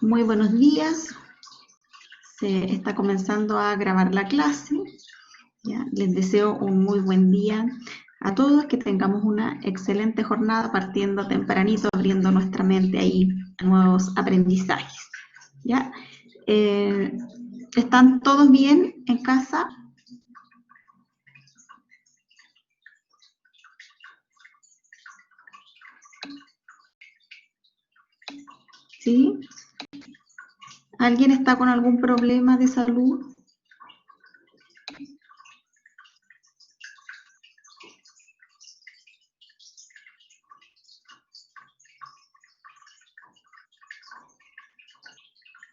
Muy buenos días. Se está comenzando a grabar la clase. ¿Ya? Les deseo un muy buen día a todos, que tengamos una excelente jornada partiendo tempranito, abriendo nuestra mente ahí a nuevos aprendizajes. ¿Ya? ¿Están todos bien en casa? ¿Sí? ¿Alguien está con algún problema de salud?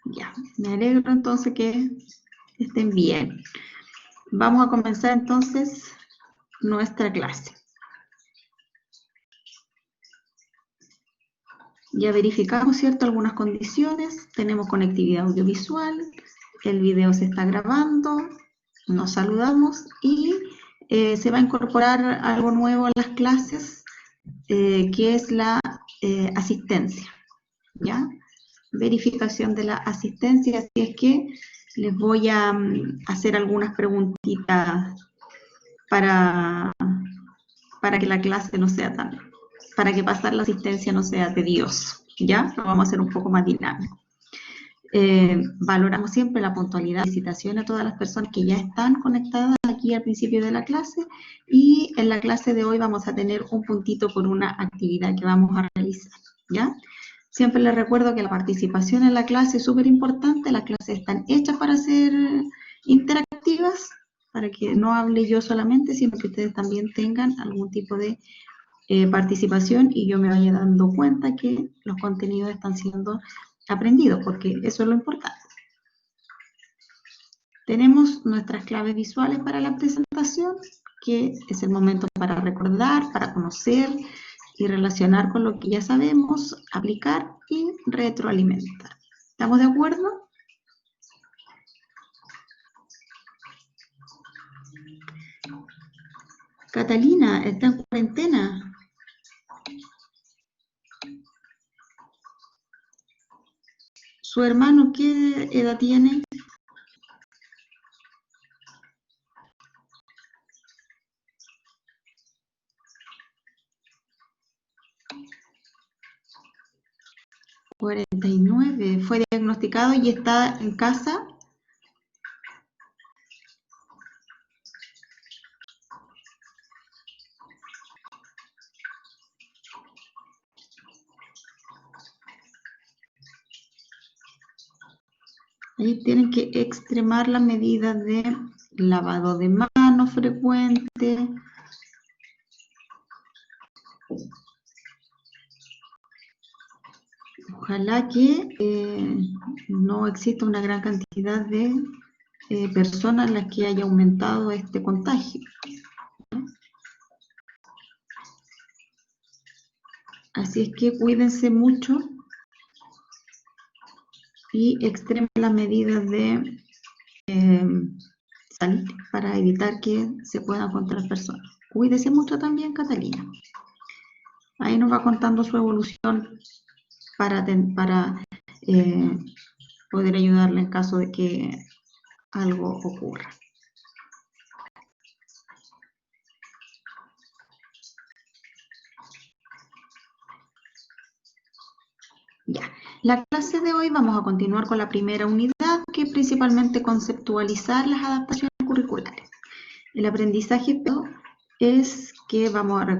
Ya, me alegro entonces que estén bien. Vamos a comenzar entonces nuestra clase. Ya verificamos, ¿cierto?, algunas condiciones. Tenemos conectividad audiovisual, el video se está grabando, nos saludamos y se va a incorporar algo nuevo a las clases, que es la asistencia, ¿ya? Verificación de la asistencia, así es que les voy a hacer algunas preguntitas para que la clase no sea tan, para que pasar la asistencia no sea tedioso, ¿ya? Lo vamos a hacer un poco más dinámico. Valoramos siempre la puntualidad y felicitaciones a todas las personas que ya están conectadas aquí al principio de la clase, y en la clase de hoy vamos a tener un puntito por una actividad que vamos a realizar, ¿ya? Siempre les recuerdo que la participación en la clase es súper importante. Las clases están hechas para ser interactivas, para que no hable yo solamente, sino que ustedes también tengan algún tipo de participación y yo me vaya dando cuenta que los contenidos están siendo aprendidos, porque eso es lo importante. Tenemos nuestras claves visuales para la presentación, que es el momento para recordar, para conocer y relacionar con lo que ya sabemos, aplicar y retroalimentar. ¿Estamos de acuerdo? Catalina, ¿está en cuarentena? ¿Su hermano qué edad tiene? ¿49? ¿Fue diagnosticado y está en casa? Ahí tienen que extremar las medidas de lavado de manos frecuente. Ojalá que no exista una gran cantidad de personas en las que haya aumentado este contagio. Así es que cuídense mucho y extremen las medidas de salir para evitar que se puedan encontrar personas. Cuídese mucho también, Catalina. Ahí nos va contando su evolución para poder ayudarle en caso de que algo ocurra. Ya, la clase de hoy vamos a continuar con la primera unidad, que es principalmente conceptualizar las adaptaciones curriculares. El aprendizaje es que vamos a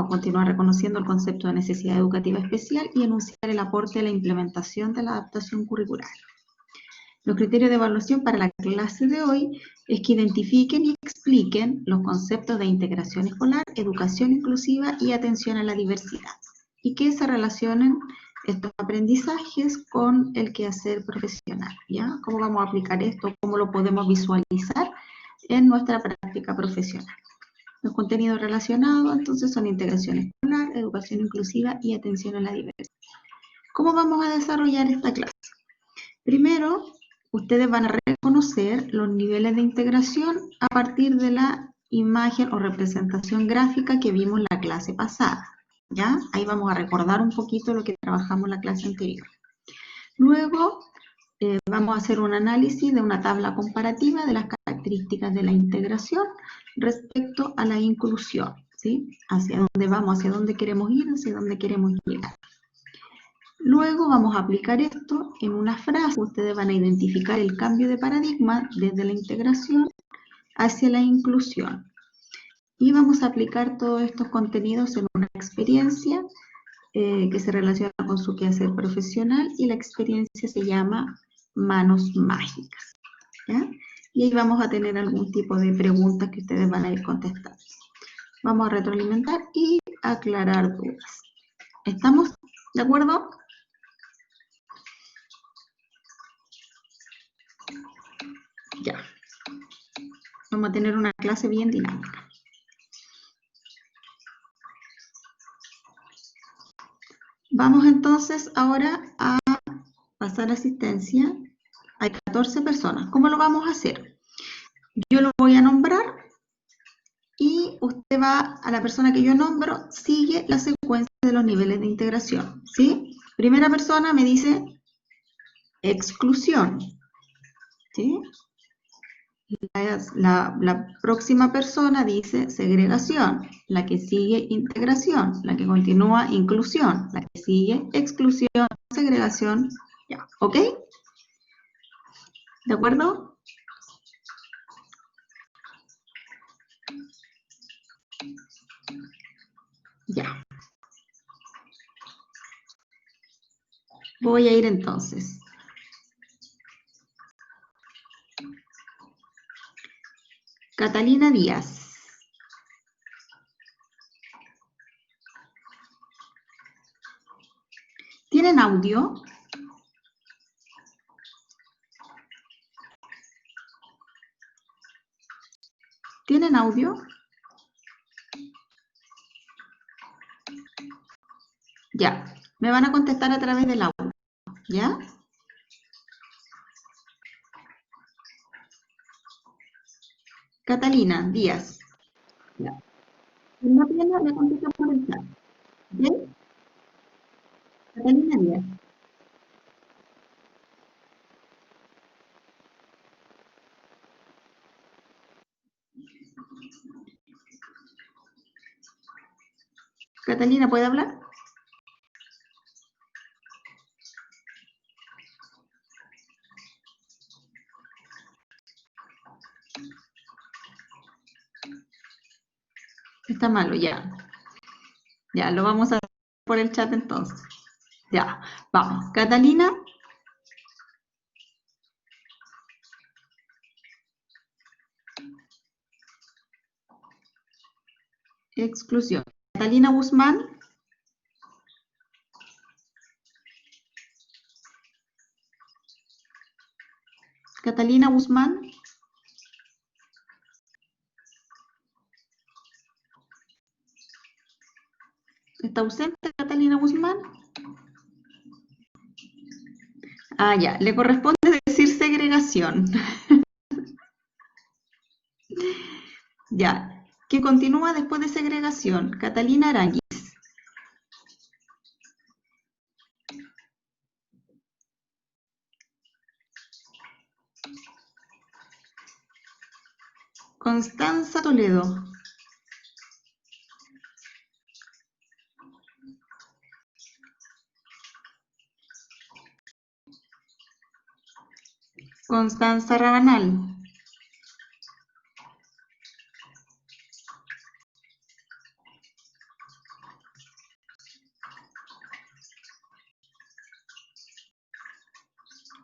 continuar reconociendo el concepto de necesidad educativa especial y enunciar el aporte a la implementación de la adaptación curricular. Los criterios de evaluación para la clase de hoy es que identifiquen y expliquen los conceptos de integración escolar, educación inclusiva y atención a la diversidad, y que se relacionen estos aprendizajes con el quehacer profesional, ¿ya? ¿Cómo vamos a aplicar esto? ¿Cómo lo podemos visualizar en nuestra práctica profesional? Los contenidos relacionados, entonces, son integración escolar, educación inclusiva y atención a la diversidad. ¿Cómo vamos a desarrollar esta clase? Primero, ustedes van a reconocer los niveles de integración a partir de la imagen o representación gráfica que vimos en la clase pasada, ¿ya? Ahí vamos a recordar un poquito lo que trabajamos en la clase anterior. Luego vamos a hacer un análisis de una tabla comparativa de las características de la integración respecto a la inclusión, ¿sí? Hacia dónde vamos, hacia dónde queremos ir, hacia dónde queremos llegar. Luego vamos a aplicar esto en una frase. Ustedes van a identificar el cambio de paradigma desde la integración hacia la inclusión. Y vamos a aplicar todos estos contenidos en una experiencia que se relaciona con su quehacer profesional, y la experiencia se llama Manos Mágicas, ¿ya? Y ahí vamos a tener algún tipo de preguntas que ustedes van a ir contestando. Vamos a retroalimentar y aclarar dudas. ¿Estamos de acuerdo? Ya. Vamos a tener una clase bien dinámica. Vamos entonces ahora a pasar asistencia. Hay 14 personas. ¿Cómo lo vamos a hacer? Yo lo voy a nombrar y usted va a la persona que yo nombro, sigue la secuencia de los niveles de integración, ¿sí? Primera persona me dice exclusión, ¿sí? La próxima persona dice segregación, la que sigue integración, la que continúa inclusión, la que sigue exclusión, segregación, ya, ¿ok? ¿De acuerdo? Ya. Voy a ir entonces. Catalina Díaz. ¿Tienen audio? ¿Tienen audio? Ya. Me van a contestar a través del audio, ¿ya? Catalina Díaz. Ya. Si no tiene, me contesta por el chat. ¿Bien? Catalina Díaz. Catalina, ¿puede hablar? Está malo, ya. Ya, lo vamos a hacer por el chat entonces. Ya, vamos. Catalina. Exclusión. Catalina Guzmán. Catalina Guzmán. ¿Está ausente Catalina Guzmán? Ah, ya. Le corresponde decir segregación. Ya. ¿Qué continúa después de segregación? Catalina Aranguis. Constanza Toledo. Constanza Rabanal.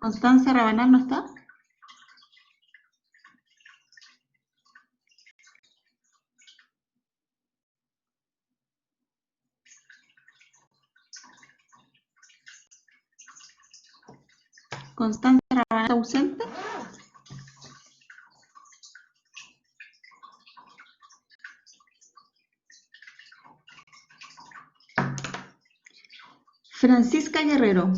Constanza Rabanal, ¿no está? Constanza Rabanal, ¿está ausente? Francisca Guerrero.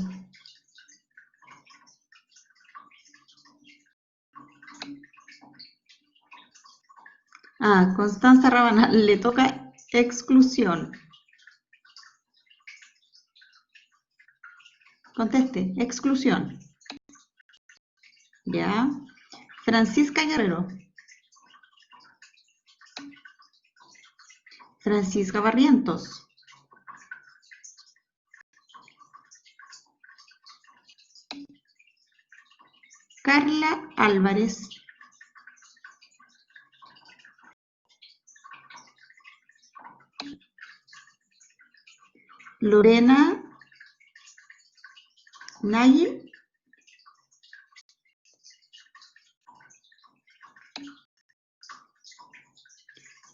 Ah, Constanza Rabanal, le toca exclusión. Conteste. Exclusión. Ya. Francisca Guerrero. Francisca Barrientos. Carla Álvarez. Lorena Nayel.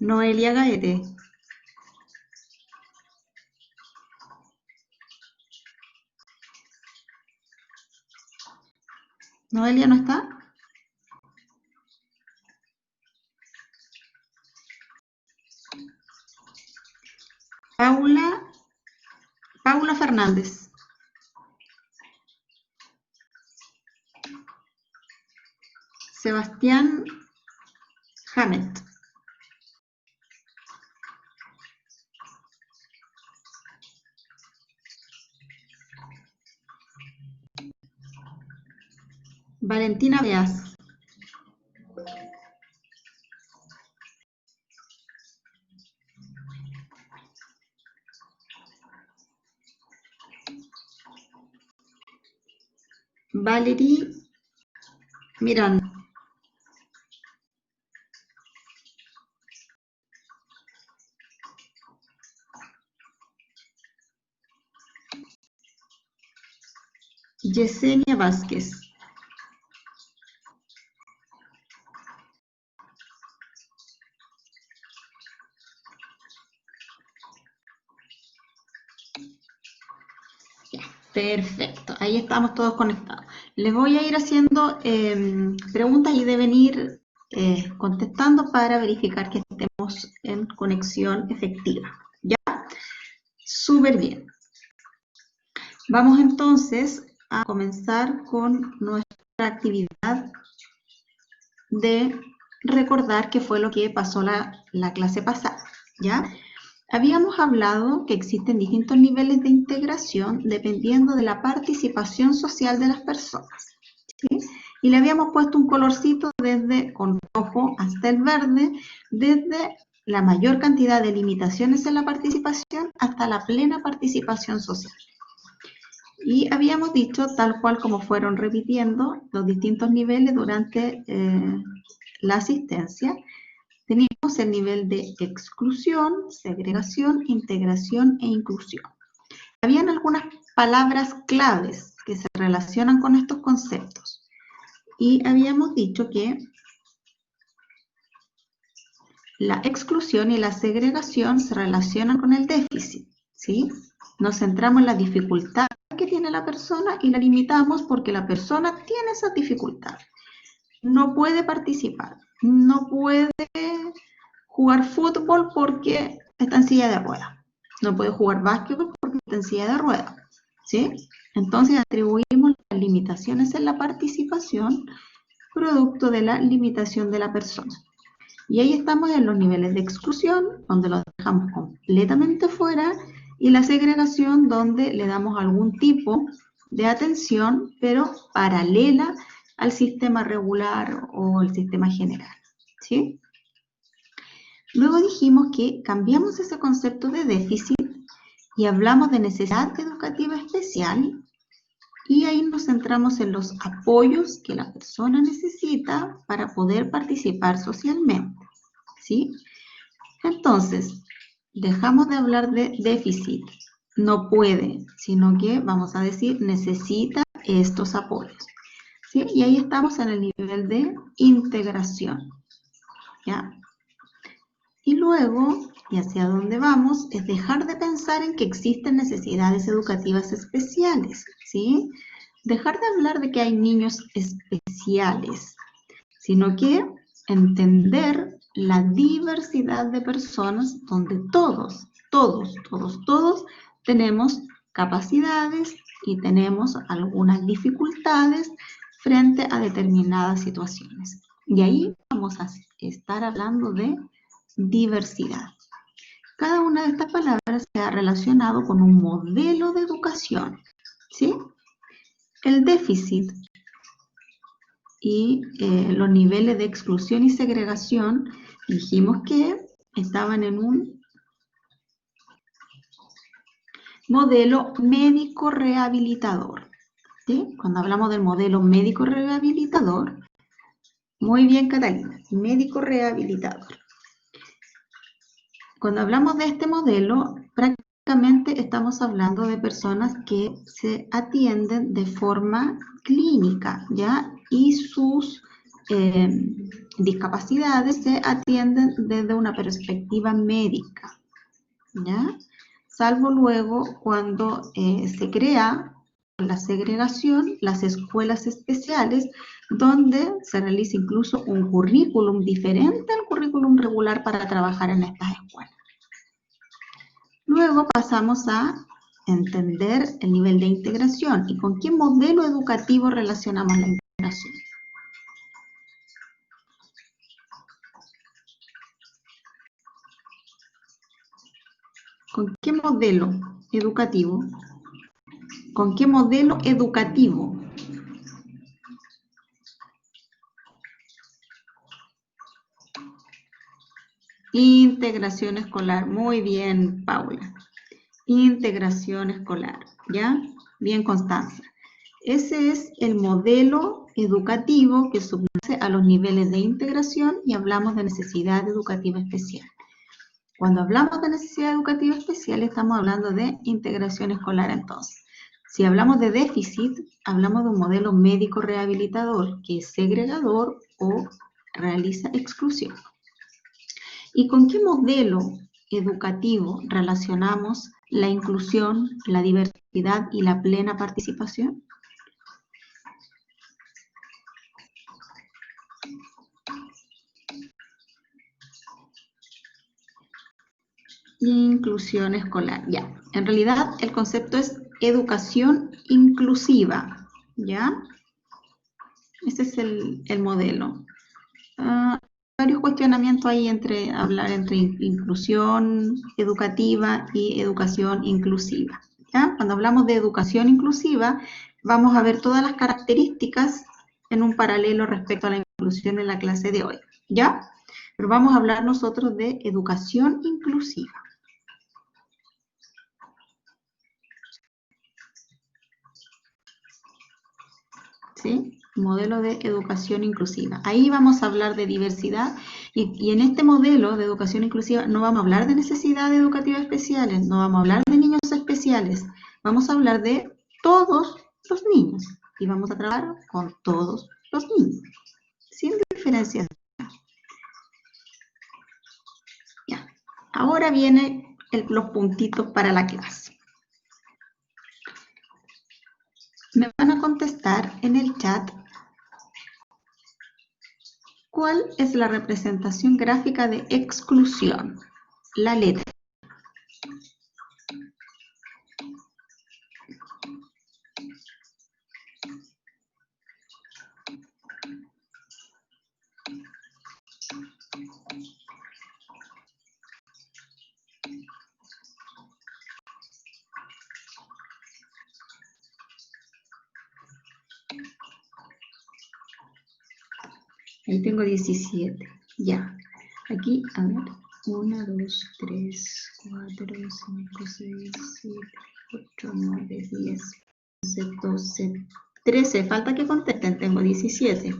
Noelia Gaete. ¿Noelia no está? Paula Fernández. Sebastián Hamet. Valentina Beas. Valerie Miranda. Yesenia Vázquez. Ya, perfecto, ahí estamos todos conectados. Les voy a ir haciendo preguntas y deben ir contestando para verificar que estemos en conexión efectiva. ¿Ya? Súper bien. Vamos entonces a comenzar con nuestra actividad de recordar qué fue lo que pasó la clase pasada, ¿ya? Habíamos hablado que existen distintos niveles de integración dependiendo de la participación social de las personas, ¿sí? Y le habíamos puesto un colorcito desde con rojo hasta el verde, desde la mayor cantidad de limitaciones en la participación hasta la plena participación social. Y habíamos dicho, tal cual como fueron repitiendo los distintos niveles durante la asistencia, teníamos el nivel de exclusión, segregación, integración e inclusión. Habían algunas palabras claves que se relacionan con estos conceptos. Y habíamos dicho que la exclusión y la segregación se relacionan con el déficit, ¿sí? Nos centramos en la dificultad que tiene la persona y la limitamos porque la persona tiene esa dificultad. No puede participar, no puede jugar fútbol porque está en silla de ruedas, no puede jugar básquetbol porque está en silla de ruedas, ¿sí? Entonces atribuimos las limitaciones en la participación producto de la limitación de la persona. Y ahí estamos en los niveles de exclusión, donde los dejamos completamente fuera, y la segregación, donde le damos algún tipo de atención, pero paralela al sistema regular o el sistema general, ¿sí? Luego dijimos que cambiamos ese concepto de déficit y hablamos de necesidad educativa especial, y ahí nos centramos en los apoyos que la persona necesita para poder participar socialmente, ¿sí? Entonces, dejamos de hablar de déficit, no puede, sino que vamos a decir necesita estos apoyos, ¿sí? Y ahí estamos en el nivel de integración, ¿ya? Y luego, y hacia dónde vamos, es dejar de pensar en que existen necesidades educativas especiales, ¿sí? Dejar de hablar de que hay niños especiales, sino que entender la diversidad de personas donde todos tenemos capacidades y tenemos algunas dificultades frente a determinadas situaciones. Y ahí vamos a estar hablando de diversidad. Cada una de estas palabras se ha relacionado con un modelo de educación, ¿sí? el déficit y los niveles de exclusión y segregación, dijimos que estaban en un modelo médico rehabilitador. ¿Sí? Cuando hablamos del modelo médico rehabilitador, muy bien, Catalina, médico rehabilitador. Cuando hablamos de este modelo, prácticamente estamos hablando de personas que se atienden de forma clínica, ¿ya? Y sus discapacidades se atienden desde una perspectiva médica, ¿ya? Salvo luego cuando se crea la segregación, las escuelas especiales, donde se realiza incluso un currículum diferente al currículum regular para trabajar en estas escuelas. Luego pasamos a entender el nivel de integración y con qué modelo educativo relacionamos la integración. ¿Con qué modelo educativo? ¿Con qué modelo educativo? Integración escolar. Muy bien, Paula. Integración escolar, ¿ya? Bien, Constanza. Ese es el modelo educativo que subyace a los niveles de integración y hablamos de necesidad educativa especial. Cuando hablamos de necesidad educativa especial, estamos hablando de integración escolar entonces. Si hablamos de déficit, hablamos de un modelo médico rehabilitador que es segregador o realiza exclusión. ¿Y con qué modelo educativo relacionamos la inclusión, la diversidad y la plena participación? Inclusión escolar, ya. En realidad el concepto es educación inclusiva, ¿ya? Ese es el modelo. Varios cuestionamientos ahí entre hablar entre inclusión educativa y educación inclusiva, ¿ya? Cuando hablamos de educación inclusiva, vamos a ver todas las características en un paralelo respecto a la inclusión en la clase de hoy, ¿ya? Pero vamos a hablar nosotros de educación inclusiva. ¿Sí? Modelo de educación inclusiva. Ahí vamos a hablar de diversidad y en este modelo de educación inclusiva no vamos a hablar de necesidades educativas especiales, no vamos a hablar de niños especiales, vamos a hablar de todos los niños y vamos a trabajar con todos los niños, sin diferencias. Ya. Ahora vienen los puntitos para la clase. Me van a contestar en el chat ¿cuál es la representación gráfica de exclusión? La letra. Ahí tengo 17. Ya. Aquí, a ver. 1, 2, 3, 4, 5, 6, 7, 8, 9, 10, 11, 12, 13. Falta que contesten. Tengo 17.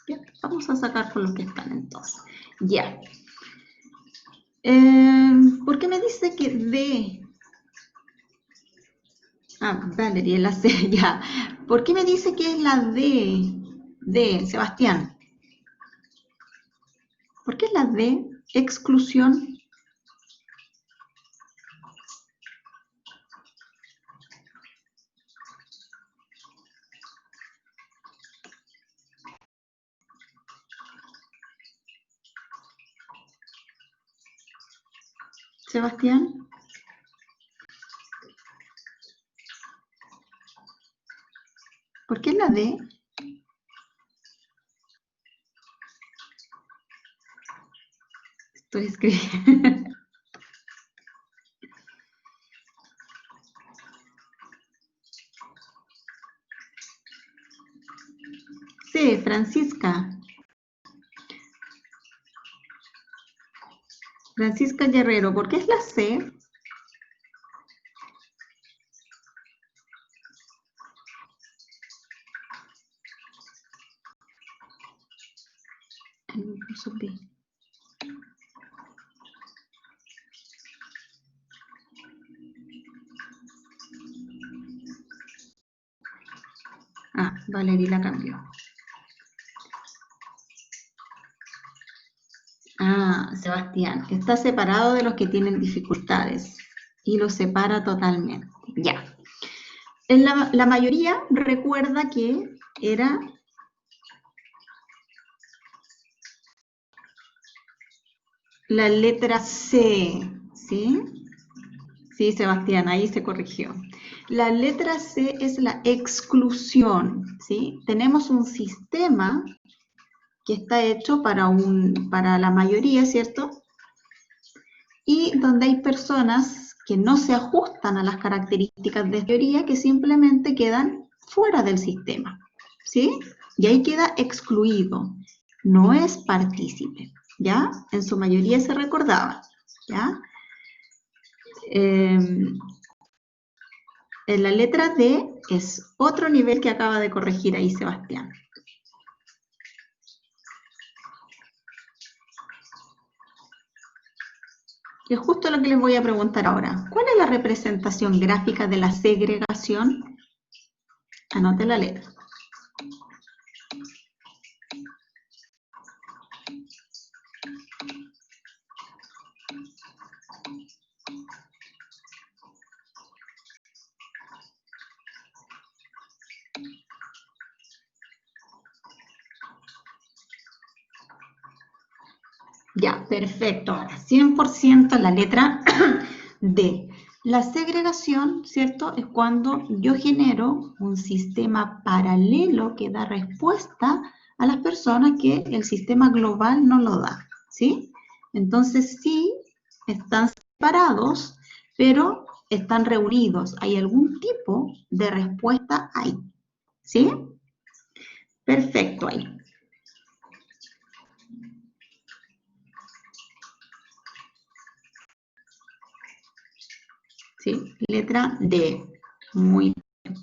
Bien, vamos a sacar con los que están entonces. Ya. ¿Por qué me dice que D? Valerie, la C, ya. ¿Por qué me dice que es la D? D, Sebastián. ¿Por qué es la D? Exclusión. Sebastián. ¿Por qué la D? Estoy escribiendo. Sí, Francisca. Francisca Guerrero. ¿Por qué es la C? Ah, Valerie la cambió. Ah, Sebastián, está separado de los que tienen dificultades y los separa totalmente. Ya. La mayoría recuerda que era la letra C, ¿sí? Sí, Sebastián, ahí se corrigió. La letra C es la exclusión, ¿sí? Tenemos un sistema que está hecho para la mayoría, ¿cierto? Y donde hay personas que no se ajustan a las características de teoría que simplemente quedan fuera del sistema, ¿sí? Y ahí queda excluido, no es partícipe, ¿ya? En su mayoría se recordaba, ¿ya? En la letra D es otro nivel que acaba de corregir ahí Sebastián. Y es justo lo que les voy a preguntar ahora. ¿Cuál es la representación gráfica de la segregación? Anote la letra. Ya, perfecto. Ahora, 100% la letra D. La segregación, ¿cierto? Es cuando yo genero un sistema paralelo que da respuesta a las personas que el sistema global no lo da, ¿sí? Entonces, sí, están separados, pero están reunidos. Hay algún tipo de respuesta ahí, ¿sí? Perfecto ahí. ¿Sí? Letra D. Muy bien.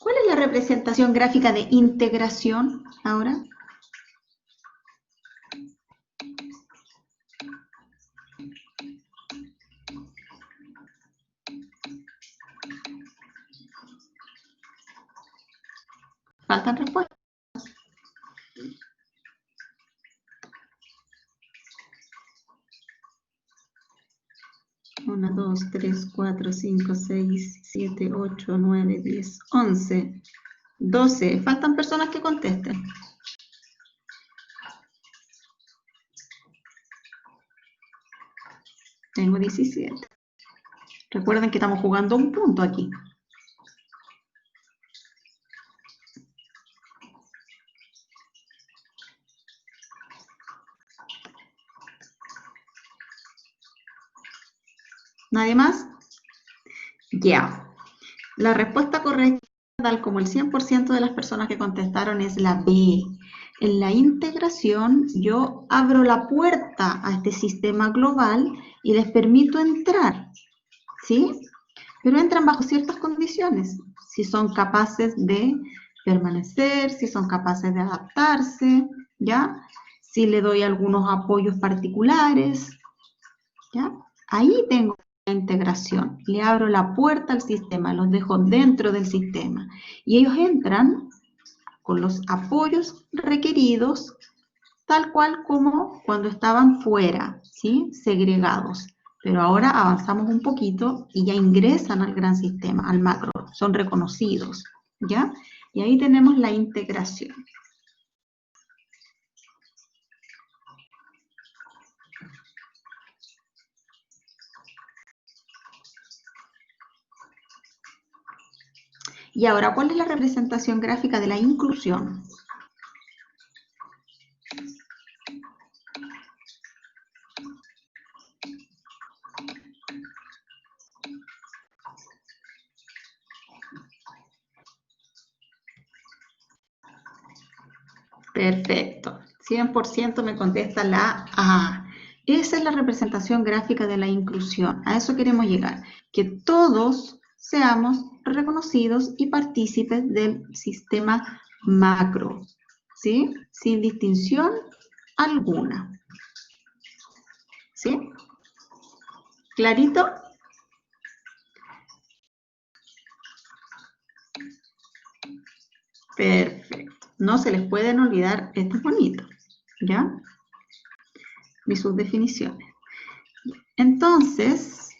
¿Cuál es la representación gráfica de integración ahora? ¿Faltan respuestas? 1, 2, 3, 4, 5, 6, 7, 8, 9, 10, 11, 12. Faltan personas que contesten. Tengo 17. Recuerden que estamos jugando un punto aquí. ¿Nadie más? Ya. La respuesta correcta, tal como el 100% de las personas que contestaron, es la B. En la integración, yo abro la puerta a este sistema global y les permito entrar, ¿sí? Pero entran bajo ciertas condiciones. Si son capaces de permanecer, si son capaces de adaptarse, ¿ya? Si le doy algunos apoyos particulares, ¿ya? Ahí tengo la integración. Le abro la puerta al sistema, los dejo dentro del sistema. Y ellos entran con los apoyos requeridos, tal cual como cuando estaban fuera, ¿sí? Segregados. Pero ahora avanzamos un poquito y ya ingresan al gran sistema, al macro, son reconocidos, ¿ya? Y ahí tenemos la integración. Y ahora, ¿cuál es la representación gráfica de la inclusión? Perfecto. 100% me contesta la A. Esa es la representación gráfica de la inclusión. A eso queremos llegar. Que todos seamos reconocidos y partícipes del sistema macro, ¿sí? Sin distinción alguna. ¿Sí? ¿Clarito? Perfecto. No se les pueden olvidar estos bonitos, ¿ya? Ni sus definiciones. Entonces,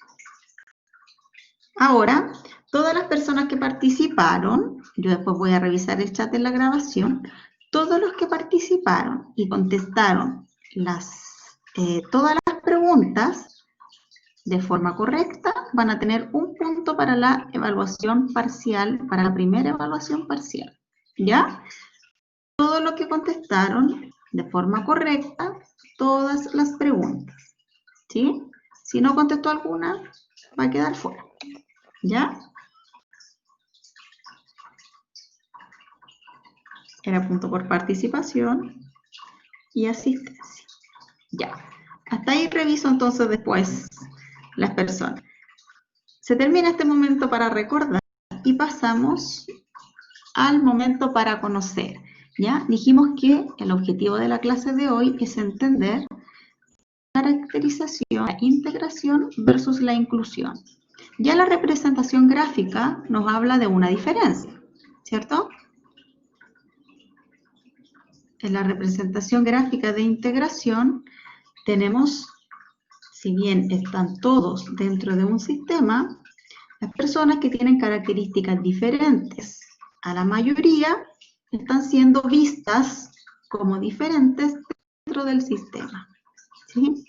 ahora, todas las personas que participaron, yo después voy a revisar el chat en la grabación, todos los que participaron y contestaron todas las preguntas de forma correcta van a tener un punto para la evaluación parcial, para la primera evaluación parcial, ¿ya? Todos los que contestaron de forma correcta todas las preguntas, ¿sí? Si no contestó alguna, va a quedar fuera, ¿ya? Era punto por participación y asistencia. Ya. Hasta ahí reviso entonces después las personas. Se termina este momento para recordar y pasamos al momento para conocer. ¿Ya? Dijimos que el objetivo de la clase de hoy es entender la caracterización, la integración versus la inclusión. Ya la representación gráfica nos habla de una diferencia, ¿cierto? En la representación gráfica de integración tenemos, si bien están todos dentro de un sistema, las personas que tienen características diferentes a la mayoría están siendo vistas como diferentes dentro del sistema, ¿sí?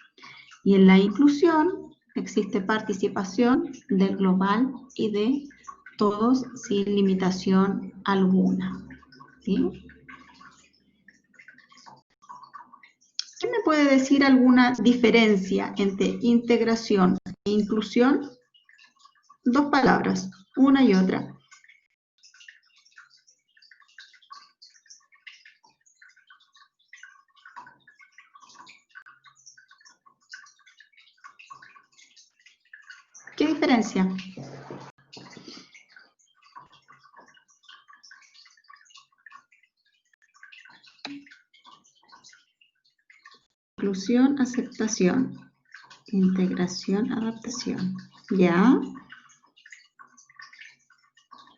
Y en la inclusión existe participación del global y de todos sin limitación alguna, ¿sí? ¿Quién me puede decir alguna diferencia entre integración e inclusión? Dos palabras, una y otra. ¿Qué diferencia? Inclusión, aceptación. Integración, adaptación. ¿Ya?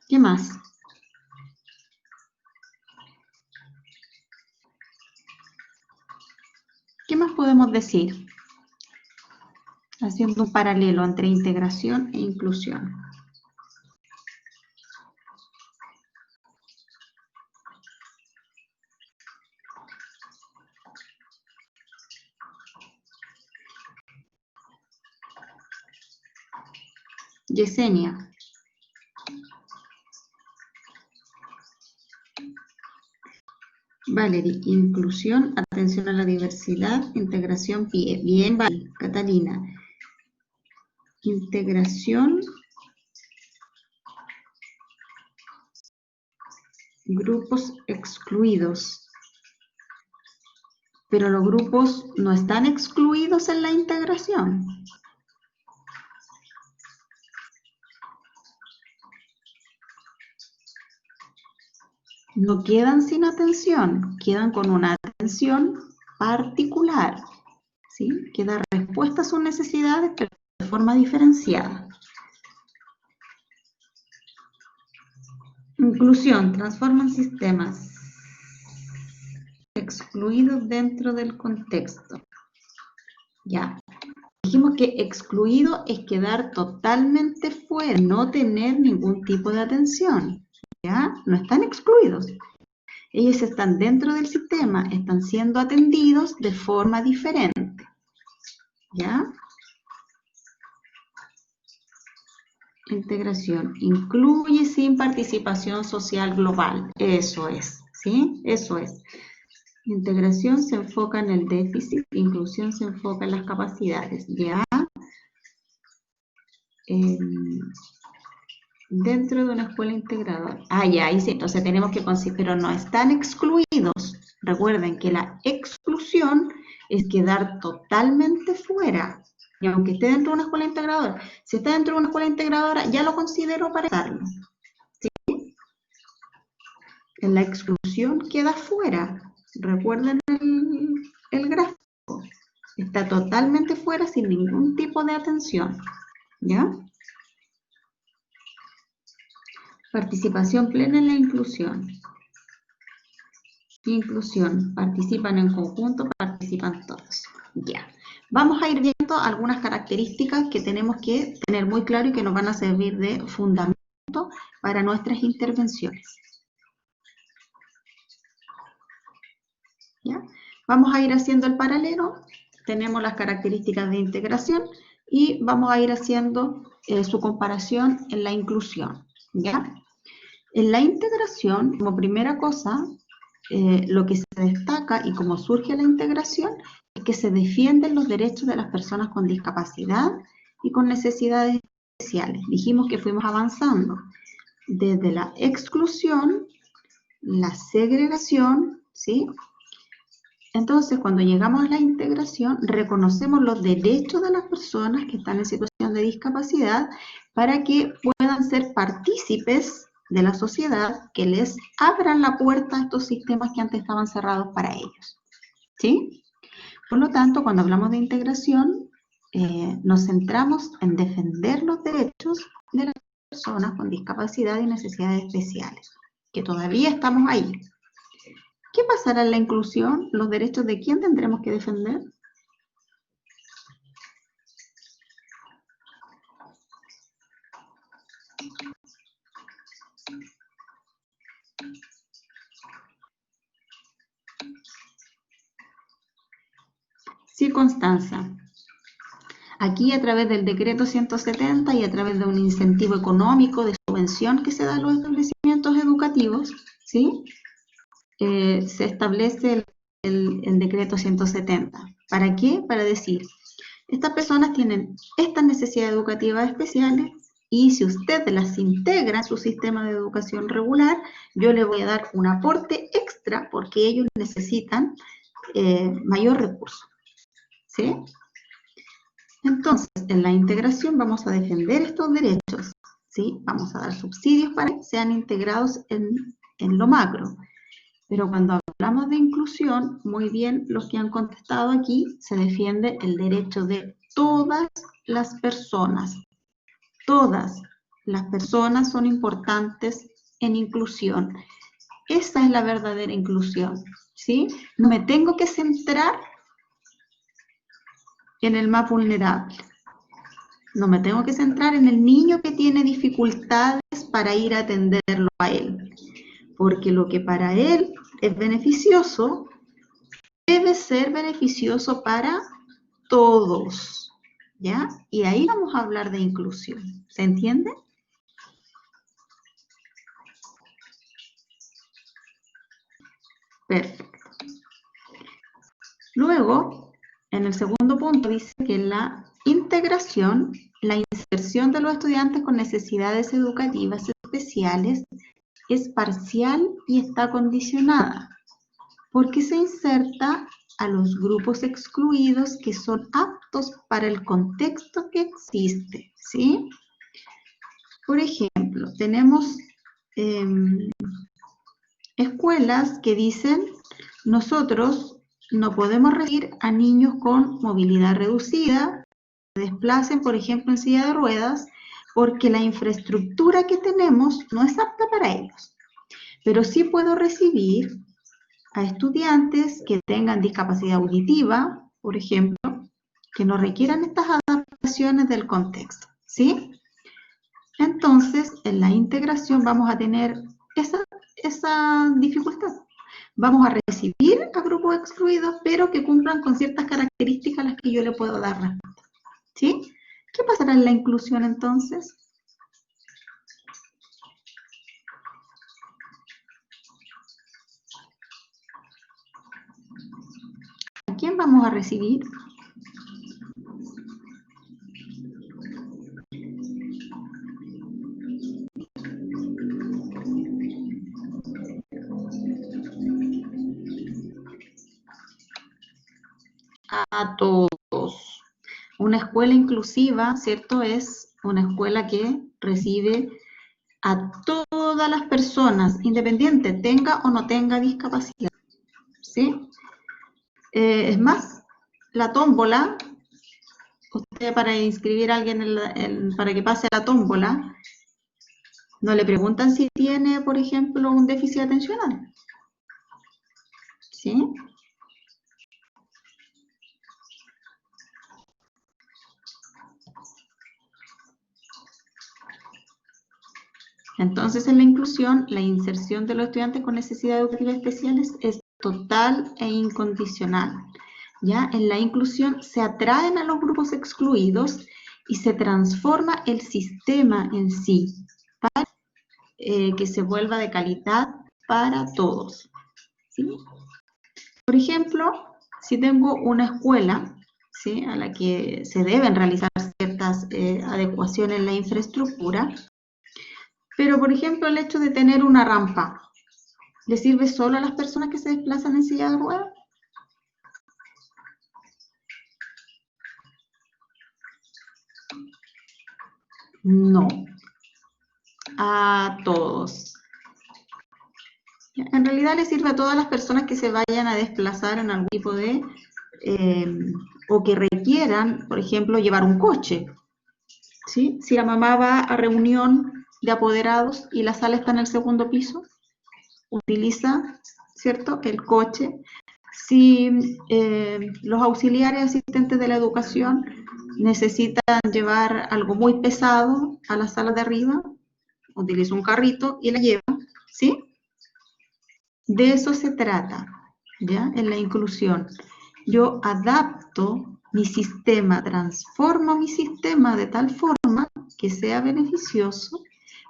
¿Qué más? ¿Qué más podemos decir? Haciendo un paralelo entre integración e inclusión. Yesenia. Valerie, inclusión, atención a la diversidad, integración, PIE. Bien, vale. Catalina. Integración, grupos excluidos. Pero los grupos no están excluidos en la integración. No quedan sin atención, quedan con una atención particular, ¿sí? Que da respuesta a sus necesidades, pero de forma diferenciada. Inclusión, transforman sistemas excluidos dentro del contexto. Ya. Dijimos que excluido es quedar totalmente fuera, no tener ningún tipo de atención. ¿Ya? No están excluidos. Ellos están dentro del sistema, están siendo atendidos de forma diferente. ¿Ya? Integración incluye sin participación social global. Eso es, ¿sí? Eso es. Integración se enfoca en el déficit, inclusión se enfoca en las capacidades. Ya. Dentro de una escuela integradora. Ah, ya, ahí sí, entonces tenemos que considerar, pero no están excluidos. Recuerden que la exclusión es quedar totalmente fuera. Y aunque esté dentro de una escuela integradora, si está dentro de una escuela integradora, ya lo considero para estarlo. ¿Sí? En la exclusión queda fuera. Recuerden el gráfico. Está totalmente fuera sin ningún tipo de atención. ¿Ya? Participación plena en la inclusión. Inclusión. Participan en conjunto, participan todos. Ya. Vamos a ir viendo algunas características que tenemos que tener muy claro y que nos van a servir de fundamento para nuestras intervenciones. ¿Ya? Vamos a ir haciendo el paralelo. Tenemos las características de integración y vamos a ir haciendo su comparación en la inclusión. ¿Ya? En la integración, como primera cosa, lo que se destaca y cómo surge la integración es que se defienden los derechos de las personas con discapacidad y con necesidades especiales. Dijimos que fuimos avanzando desde la exclusión, la segregación, ¿sí? Entonces, cuando llegamos a la integración, reconocemos los derechos de las personas que están en situación de discapacidad para que puedan ser partícipes de la sociedad, que les abran la puerta a estos sistemas que antes estaban cerrados para ellos. ¿Sí? Por lo tanto, cuando hablamos de integración, nos centramos en defender los derechos de las personas con discapacidad y necesidades especiales, que todavía estamos ahí. ¿Qué pasará en la inclusión? ¿Los derechos de quién tendremos que defender? Sí, Constanza. Aquí a través del decreto 170 y a través de un incentivo económico de subvención que se da a los establecimientos educativos, ¿sí? Se establece el decreto 170. ¿Para qué? Para decir, estas personas tienen estas necesidades educativas especiales y si usted las integra en su sistema de educación regular, yo le voy a dar un aporte extra porque ellos necesitan mayor recurso. ¿Sí? Entonces, en la integración vamos a defender estos derechos, ¿sí? Vamos a dar subsidios para que sean integrados en lo macro. Pero cuando hablamos de inclusión, muy bien los que han contestado aquí, se defiende el derecho de todas las personas. Todas las personas son importantes en inclusión. Esa es la verdadera inclusión, ¿sí? No me tengo que centrar en el más vulnerable. No me tengo que centrar en el niño que tiene dificultades para ir a atenderlo a él. Porque lo que para él es beneficioso, debe ser beneficioso para todos. ¿Ya? Y ahí vamos a hablar de inclusión. ¿Se entiende? Perfecto. Luego, en el segundo punto dice que la integración, la inserción de los estudiantes con necesidades educativas especiales es parcial y está condicionada, porque se inserta a los grupos excluidos que son aptos para el contexto que existe, ¿sí? Por ejemplo, tenemos escuelas que dicen, nosotros no podemos recibir a niños con movilidad reducida, que se desplacen, por ejemplo, en silla de ruedas, porque la infraestructura que tenemos no es apta para ellos. Pero sí puedo recibir a estudiantes que tengan discapacidad auditiva, por ejemplo, que no requieran estas adaptaciones del contexto, ¿sí? Entonces, en la integración vamos a tener esa dificultad. Vamos a recibir a grupos excluidos, pero que cumplan con ciertas características a las que yo le puedo dar respuesta, ¿sí? ¿Qué pasará en la inclusión entonces? ¿A quién vamos a recibir? A todos. Una escuela inclusiva, ¿cierto? Es una escuela que recibe a todas las personas, independiente tenga o no tenga discapacidad, ¿sí? Es más, la tómbola, usted para inscribir a alguien para que pase la tómbola, no le preguntan si tiene, por ejemplo, un déficit atencional, ¿sí? Entonces, en la inclusión, la inserción de los estudiantes con necesidades educativas especiales es total e incondicional. ¿Ya? En la inclusión se atraen a los grupos excluidos y se transforma el sistema en sí para que se vuelva de calidad para todos, ¿sí? Por ejemplo, si tengo una escuela, ¿sí?, a la que se deben realizar ciertas adecuaciones en la infraestructura, pero por ejemplo el hecho de tener una rampa, ¿le sirve solo a las personas que se desplazan en silla de ruedas? No, a todos. En realidad le sirve a todas las personas que se vayan a desplazar en algún tipo de, o que requieran, por ejemplo, llevar un coche, ¿sí? Si la mamá va a reunión de apoderados y la sala está en el segundo piso, utiliza, ¿cierto?, el coche. Si los auxiliares asistentes de la educación necesitan llevar algo muy pesado a la sala de arriba, utiliza un carrito y la lleva, ¿sí? De eso se trata, ¿ya? En la inclusión. Yo adapto mi sistema, transformo mi sistema de tal forma que sea beneficioso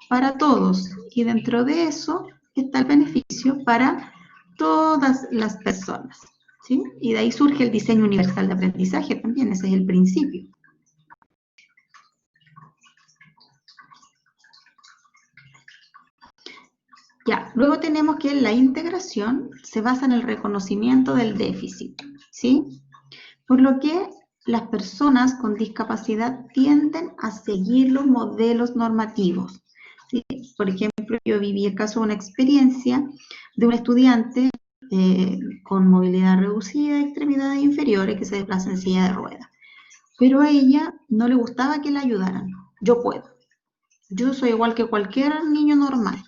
para todos. Y dentro de eso está el beneficio para todas las personas, ¿sí? Y de ahí surge el diseño universal de aprendizaje también, ese es el principio. Ya, luego tenemos que la integración se basa en el reconocimiento del déficit, ¿sí? Por lo que las personas con discapacidad tienden a seguir los modelos normativos, ¿sí? Por ejemplo, yo viví el caso de una experiencia de un estudiante con movilidad reducida y extremidades inferiores que se desplaza en silla de ruedas. Pero a ella no le gustaba que la ayudaran. Yo puedo. Yo soy igual que cualquier niño normal.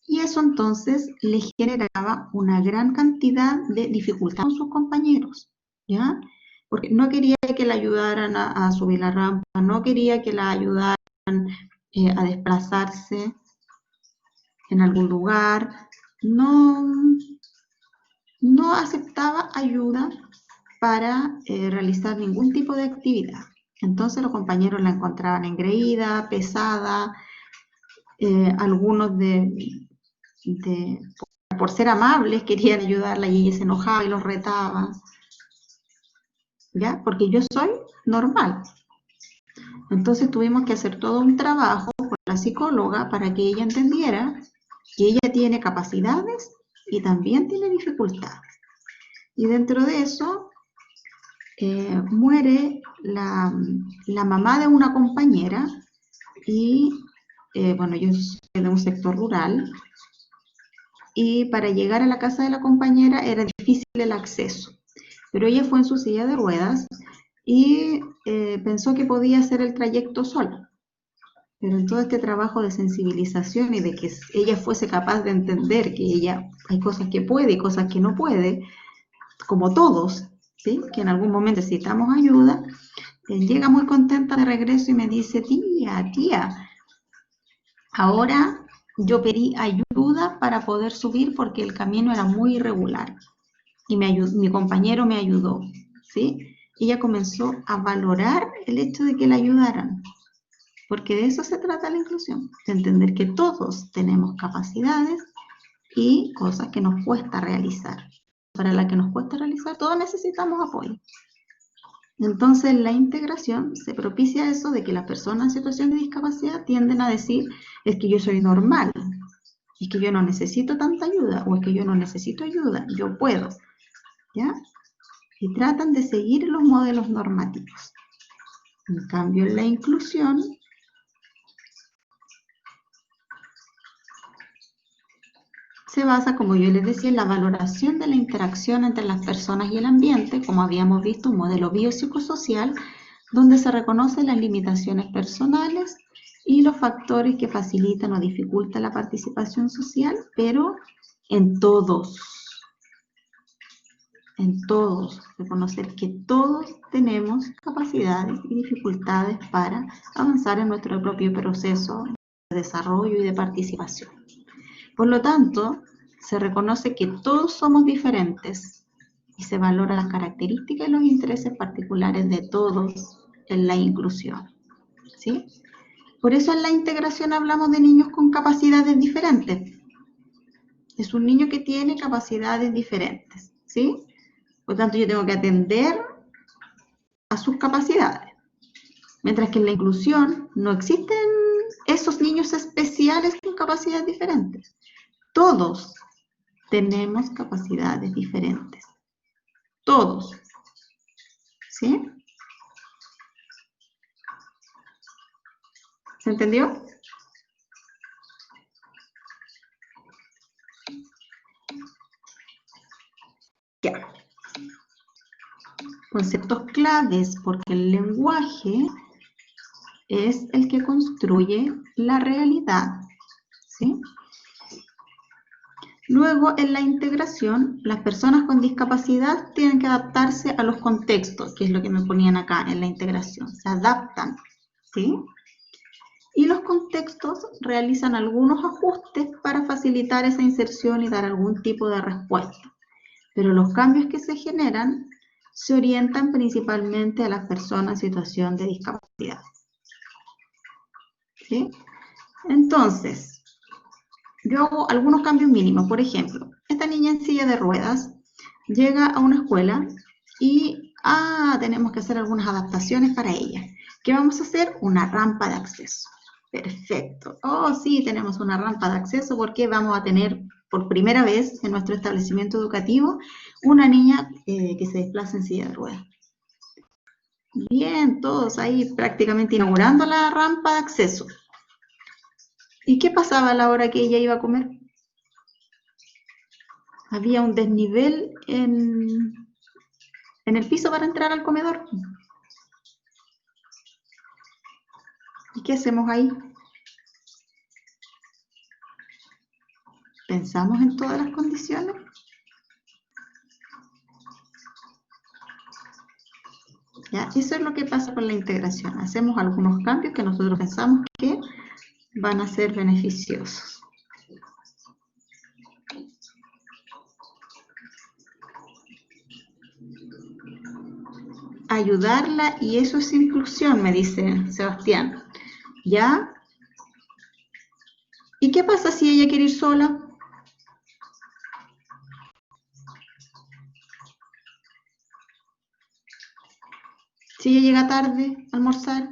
Y eso entonces le generaba una gran cantidad de dificultad con sus compañeros, ¿ya? Porque no quería que la ayudaran a subir la rampa, no quería que la ayudaran a desplazarse en algún lugar, no, no aceptaba ayuda para realizar ningún tipo de actividad. Entonces los compañeros la encontraban engreída, pesada, algunos por ser amables querían ayudarla y ella se enojaba y los retaba, ¿ya? Porque yo soy normal. Entonces tuvimos que hacer todo un trabajo con la psicóloga para que ella entendiera que ella tiene capacidades y también tiene dificultades. Y dentro de eso muere la mamá de una compañera y, bueno, yo soy de un sector rural y para llegar a la casa de la compañera era difícil el acceso. Pero ella fue en su silla de ruedas y pensó que podía hacer el trayecto sola. Pero en todo este trabajo de sensibilización y de que ella fuese capaz de entender que ella hay cosas que puede y cosas que no puede, como todos, ¿sí?, que en algún momento necesitamos ayuda, llega muy contenta de regreso y me dice, tía, ahora yo pedí ayuda para poder subir porque el camino era muy irregular y mi compañero me ayudó, ¿sí? Ella comenzó a valorar el hecho de que la ayudaran, porque de eso se trata la inclusión, de entender que todos tenemos capacidades y cosas que nos cuesta realizar. para la que nos cuesta realizar, todos necesitamos apoyo. Entonces, la integración se propicia eso de que las personas en situación de discapacidad tienden a decir, es que yo soy normal, es que yo no necesito tanta ayuda, o es que yo no necesito ayuda, yo puedo, ¿ya? Y tratan de seguir los modelos normativos. En cambio, en la inclusión, se basa, como yo les decía, en la valoración de la interacción entre las personas y el ambiente, como habíamos visto, un modelo biopsicosocial, donde se reconocen las limitaciones personales y los factores que facilitan o dificultan la participación social, pero en todos, reconocer que todos tenemos capacidades y dificultades para avanzar en nuestro propio proceso de desarrollo y de participación. Por lo tanto, se reconoce que todos somos diferentes y se valoran las características y los intereses particulares de todos en la inclusión, ¿sí? Por eso en la integración hablamos de niños con capacidades diferentes. Es un niño que tiene capacidades diferentes, ¿sí? Por lo tanto, yo tengo que atender a sus capacidades. Mientras que en la inclusión no existen esos niños especiales con capacidades diferentes. Todos tenemos capacidades diferentes. Todos. ¿Sí? ¿Se entendió? Ya. Conceptos claves, porque el lenguaje es el que construye la realidad. ¿Sí? Luego, en la integración, las personas con discapacidad tienen que adaptarse a los contextos, que es lo que me ponían acá en la integración. Se adaptan, ¿sí? Y los contextos realizan algunos ajustes para facilitar esa inserción y dar algún tipo de respuesta. Pero los cambios que se generan se orientan principalmente a las personas en situación de discapacidad. ¿Sí? Entonces, yo hago algunos cambios mínimos. Por ejemplo, esta niña en silla de ruedas llega a una escuela y tenemos que hacer algunas adaptaciones para ella. ¿Qué vamos a hacer? Una rampa de acceso. Perfecto. Oh, sí, tenemos una rampa de acceso porque vamos a tener por primera vez en nuestro establecimiento educativo una niña que se desplaza en silla de ruedas. Bien, todos ahí prácticamente inaugurando la rampa de acceso. ¿Y qué pasaba a la hora que ella iba a comer? Había un desnivel en el piso para entrar al comedor. ¿Y qué hacemos ahí? ¿Pensamos en todas las condiciones? ¿Ya? Eso es lo que pasa con la integración. Hacemos algunos cambios que nosotros pensamos que van a ser beneficiosos. Ayudarla, y eso es inclusión, me dice Sebastián. ¿Ya? ¿Y qué pasa si ella quiere ir sola? Si ella llega tarde a almorzar,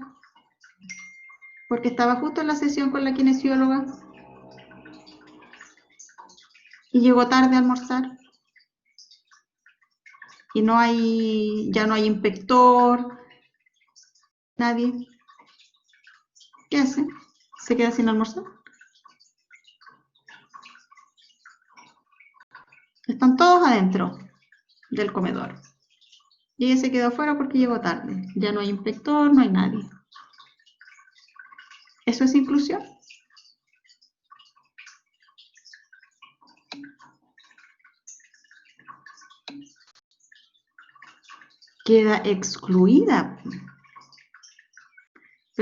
porque estaba justo en la sesión con la kinesióloga y llegó tarde a almorzar y ya no hay inspector, nadie. ¿Qué hace? ¿Se queda sin almorzar? Están todos adentro del comedor. Y ella se quedó afuera porque llegó tarde. Ya no hay inspector, no hay nadie. ¿Eso es inclusión? Queda excluida.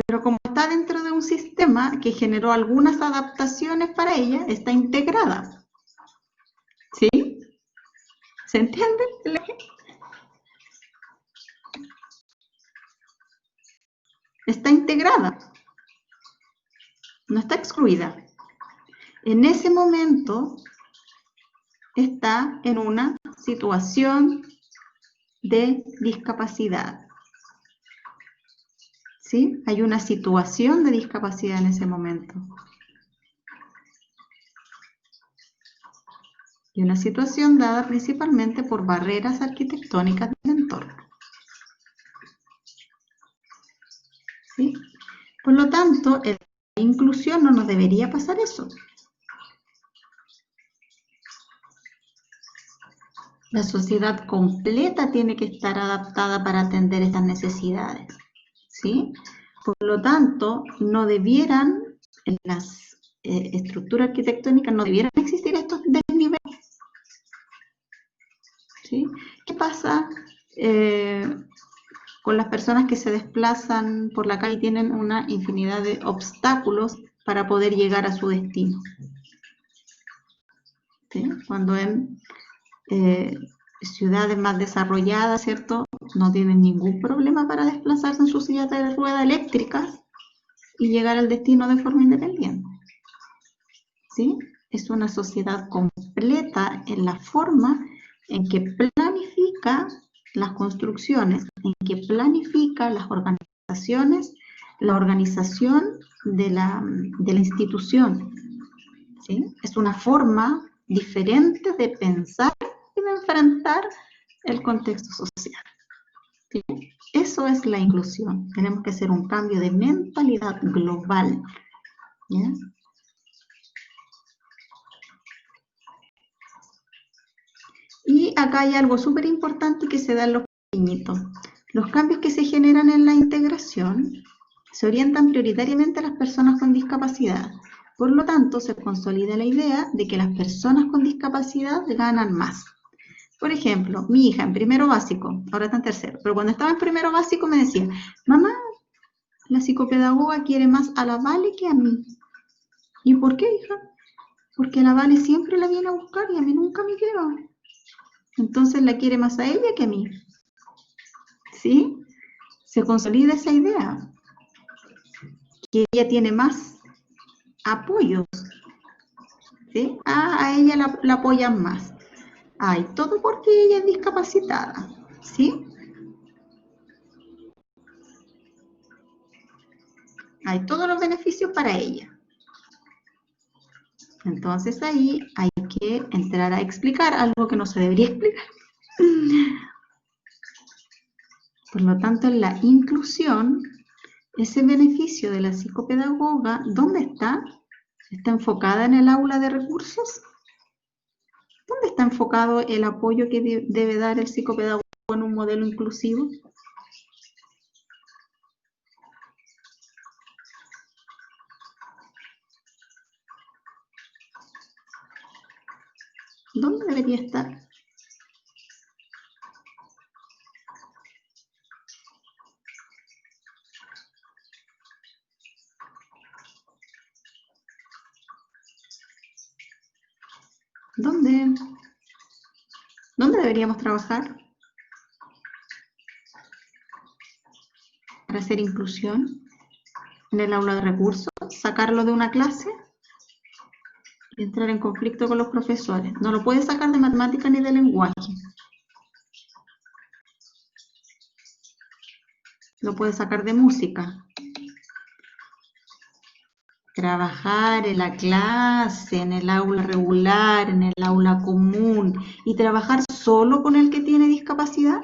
Pero como está dentro de un sistema que generó algunas adaptaciones para ella, está integrada. ¿Sí? ¿Se entiende el ejemplo? Está integrada. No está excluida. En ese momento está en una situación de discapacidad. ¿Sí? Hay una situación de discapacidad en ese momento. Y una situación dada principalmente por barreras arquitectónicas del entorno. ¿Sí? Por lo tanto, en la inclusión no nos debería pasar eso. La sociedad completa tiene que estar adaptada para atender estas necesidades, ¿sí? Por lo tanto, no debieran, en las estructuras arquitectónicas, no debieran existir estos desniveles, ¿sí? ¿Qué pasa con las personas que se desplazan por la calle y tienen una infinidad de obstáculos para poder llegar a su destino? ¿Sí? Cuando en ciudades más desarrolladas, ¿cierto?, no tienen ningún problema para desplazarse en sus sillas de ruedas eléctricas y llegar al destino de forma independiente. ¿Sí? Es una sociedad completa en la forma en que planifica las construcciones, en que planifica las organizaciones, la organización de la institución. ¿Sí? Es una forma diferente de pensar y de enfrentar el contexto social. ¿Sí? Eso es la inclusión. Tenemos que hacer un cambio de mentalidad global. ¿Ya? Y acá hay algo súper importante que se da en los pequeñitos. Los cambios que se generan en la integración se orientan prioritariamente a las personas con discapacidad. Por lo tanto, se consolida la idea de que las personas con discapacidad ganan más. Por ejemplo, mi hija en primero básico, ahora está en tercero, pero cuando estaba en primero básico me decía, mamá, la psicopedagoga quiere más a la Vale que a mí. ¿Y por qué, hija? Porque la Vale siempre la viene a buscar y a mí nunca me lleva. Entonces la quiere más a ella que a mí. ¿Sí? Se consolida esa idea, que ella tiene más apoyos. ¿Sí? A ella la apoyan más. Ay, todo porque ella es discapacitada. ¿Sí? Hay todos los beneficios para ella. Entonces ahí hay que entrar a explicar algo que no se debería explicar. Por lo tanto, en la inclusión, ese beneficio de la psicopedagoga, ¿dónde está? ¿Está enfocada en el aula de recursos? ¿Dónde está enfocado el apoyo que debe dar el psicopedagogo en un modelo inclusivo? ¿Dónde debería estar? ¿Dónde? ¿Dónde deberíamos trabajar para hacer inclusión? ¿En el aula de recursos? ¿Sacarlo de una clase? Y entrar en conflicto con los profesores. No lo puede sacar de matemática ni de lenguaje. Lo puede sacar de música. Trabajar en la clase, en el aula regular, en el aula común, y trabajar solo con el que tiene discapacidad.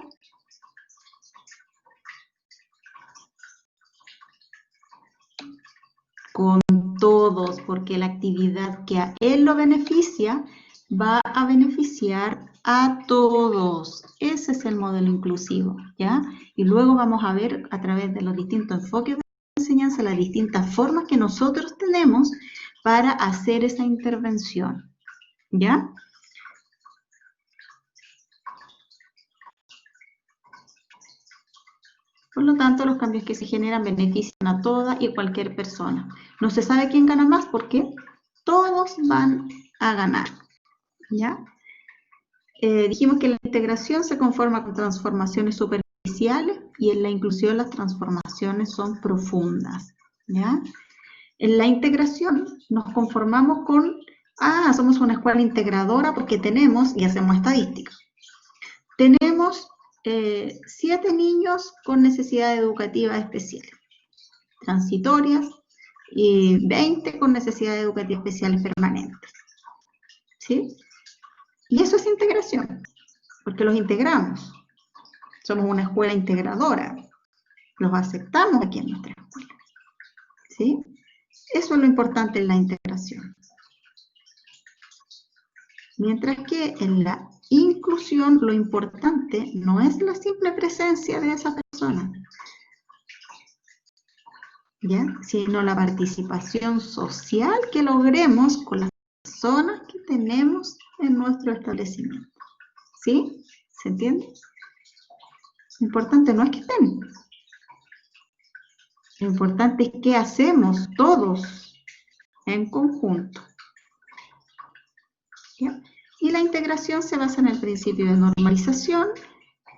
Con todos, porque la actividad que a él lo beneficia va a beneficiar a todos. Ese es el modelo inclusivo, ¿ya? Y luego vamos a ver a través de los distintos enfoques de la enseñanza las distintas formas que nosotros tenemos para hacer esa intervención, ¿ya? Por lo tanto, los cambios que se generan benefician a toda y cualquier persona. No se sabe quién gana más porque todos van a ganar, ¿ya? Dijimos que la integración se conforma con transformaciones superficiales y en la inclusión las transformaciones son profundas, ¿ya? En la integración nos conformamos con, somos una escuela integradora porque tenemos y hacemos estadística. tenemos 7 niños con necesidades educativas especiales, transitorias, y 20 con necesidades educativas especiales permanentes. ¿Sí? Y eso es integración, porque los integramos. Somos una escuela integradora. Los aceptamos aquí en nuestra escuela. ¿Sí? Eso es lo importante en la integración. Mientras que en la inclusión lo importante no es la simple presencia de esa persona, ¿ya? Sino la participación social que logremos con las personas que tenemos en nuestro establecimiento. ¿Sí? ¿Se entiende? Lo importante no es que estén. Lo importante es qué hacemos todos en conjunto. ¿Ya? Y la integración se basa en el principio de normalización,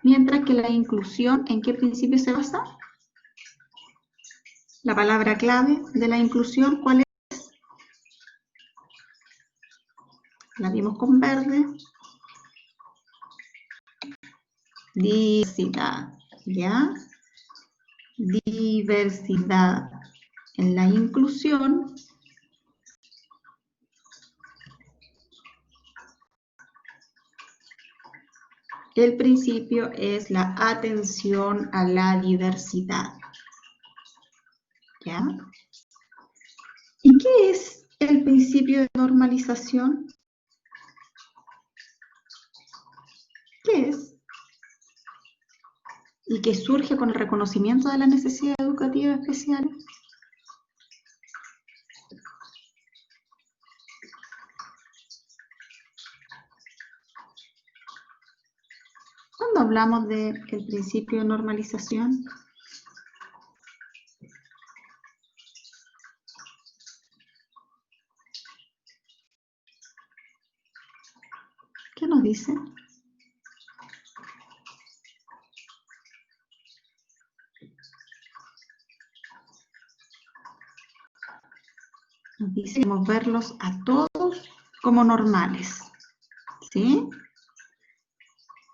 mientras que la inclusión, ¿en qué principio se basa? La palabra clave de la inclusión, ¿cuál es? La vimos con verde. Diversidad, ¿ya? Diversidad. En la inclusión, el principio es la atención a la diversidad, ¿ya? ¿Y qué es el principio de normalización? ¿Qué es? Y que surge con el reconocimiento de la necesidad educativa especial. Cuando hablamos del principio de normalización, ¿qué nos dice? Nos dice que debemos verlos a todos como normales, ¿sí?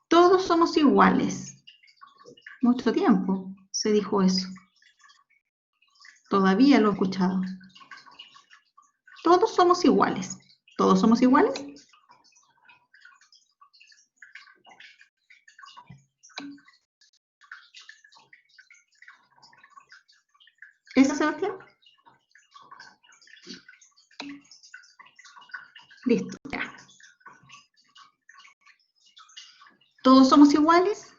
Todos somos iguales. Mucho tiempo se dijo eso. Todavía lo he escuchado. Todos somos iguales. ¿Todos somos iguales? ¿Eso, Sebastián? Listo, ya. ¿Todos somos iguales?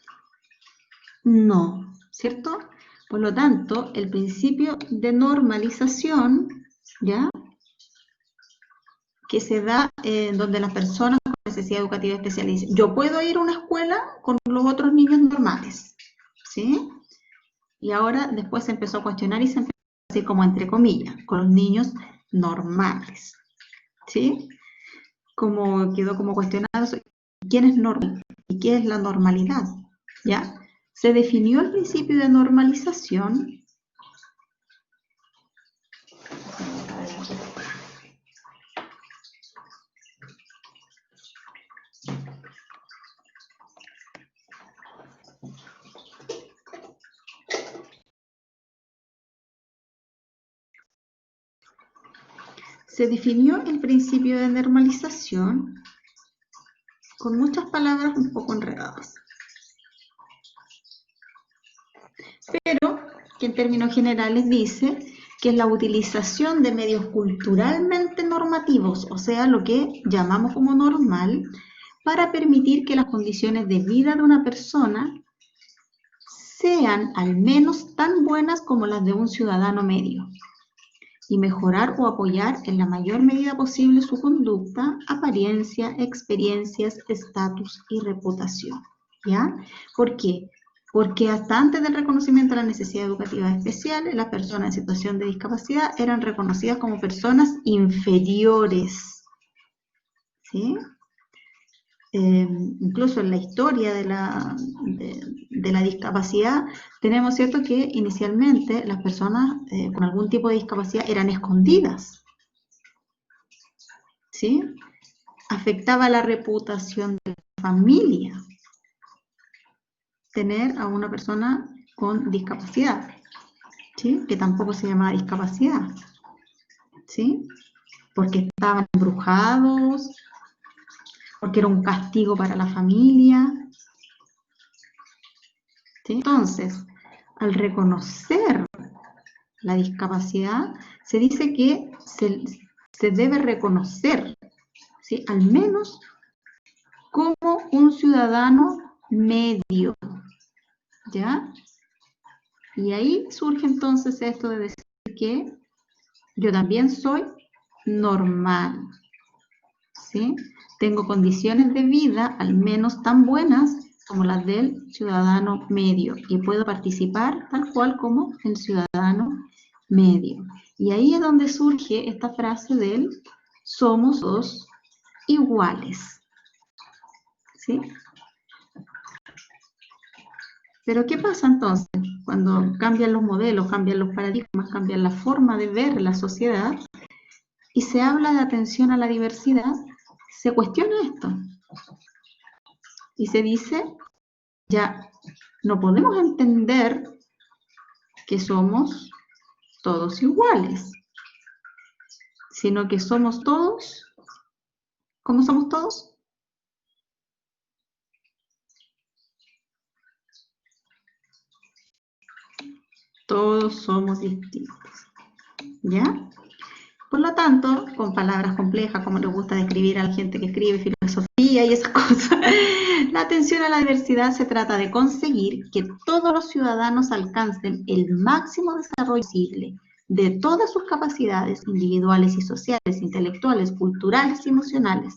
No, ¿cierto? Por lo tanto, el principio de normalización, ¿ya? Que se da donde las personas con necesidad educativa especial dicen, yo puedo ir a una escuela con los otros niños normales, ¿sí? Y ahora después se empezó a cuestionar y se empezó a decir como entre comillas, con los niños normales, ¿sí? Como quedó como cuestionado, ¿quién es normal? ¿Y qué es la normalidad? ¿Ya? Se definió el principio de normalización. Se definió el principio de normalización con muchas palabras un poco enredadas. Pero que en términos generales dice que es la utilización de medios culturalmente normativos, o sea, lo que llamamos como normal, para permitir que las condiciones de vida de una persona sean al menos tan buenas como las de un ciudadano medio, y mejorar o apoyar en la mayor medida posible su conducta, apariencia, experiencias, estatus y reputación. ¿Ya? ¿Por qué? Porque hasta antes del reconocimiento de la necesidad educativa especial, las personas en situación de discapacidad eran reconocidas como personas inferiores. ¿Sí? Incluso en la historia de la discapacidad, tenemos cierto que inicialmente las personas con algún tipo de discapacidad eran escondidas, ¿sí? Afectaba la reputación de la familia, tener a una persona con discapacidad, ¿sí? Que tampoco se llama discapacidad, ¿sí? Porque estaban embrujados, porque era un castigo para la familia, ¿sí? Entonces, al reconocer la discapacidad, se dice que se debe reconocer, ¿sí? Al menos como un ciudadano medio, ¿ya? Y ahí surge entonces esto de decir que yo también soy normal, ¿sí? Tengo condiciones de vida al menos tan buenas como las del ciudadano medio y puedo participar tal cual como el ciudadano medio. Y ahí es donde surge esta frase del somos todos iguales, ¿sí? Pero ¿qué pasa entonces cuando cambian los modelos, cambian los paradigmas, cambian la forma de ver la sociedad y se habla de atención a la diversidad? Se cuestiona esto y se dice, ya no podemos entender que somos todos iguales, sino que somos todos, ¿cómo somos todos? Todos somos distintos, ¿ya? Por lo tanto, con palabras complejas, como le gusta describir a la gente que escribe filosofía y esas cosas, la atención a la diversidad se trata de conseguir que todos los ciudadanos alcancen el máximo desarrollo posible de todas sus capacidades individuales y sociales, intelectuales, culturales y emocionales,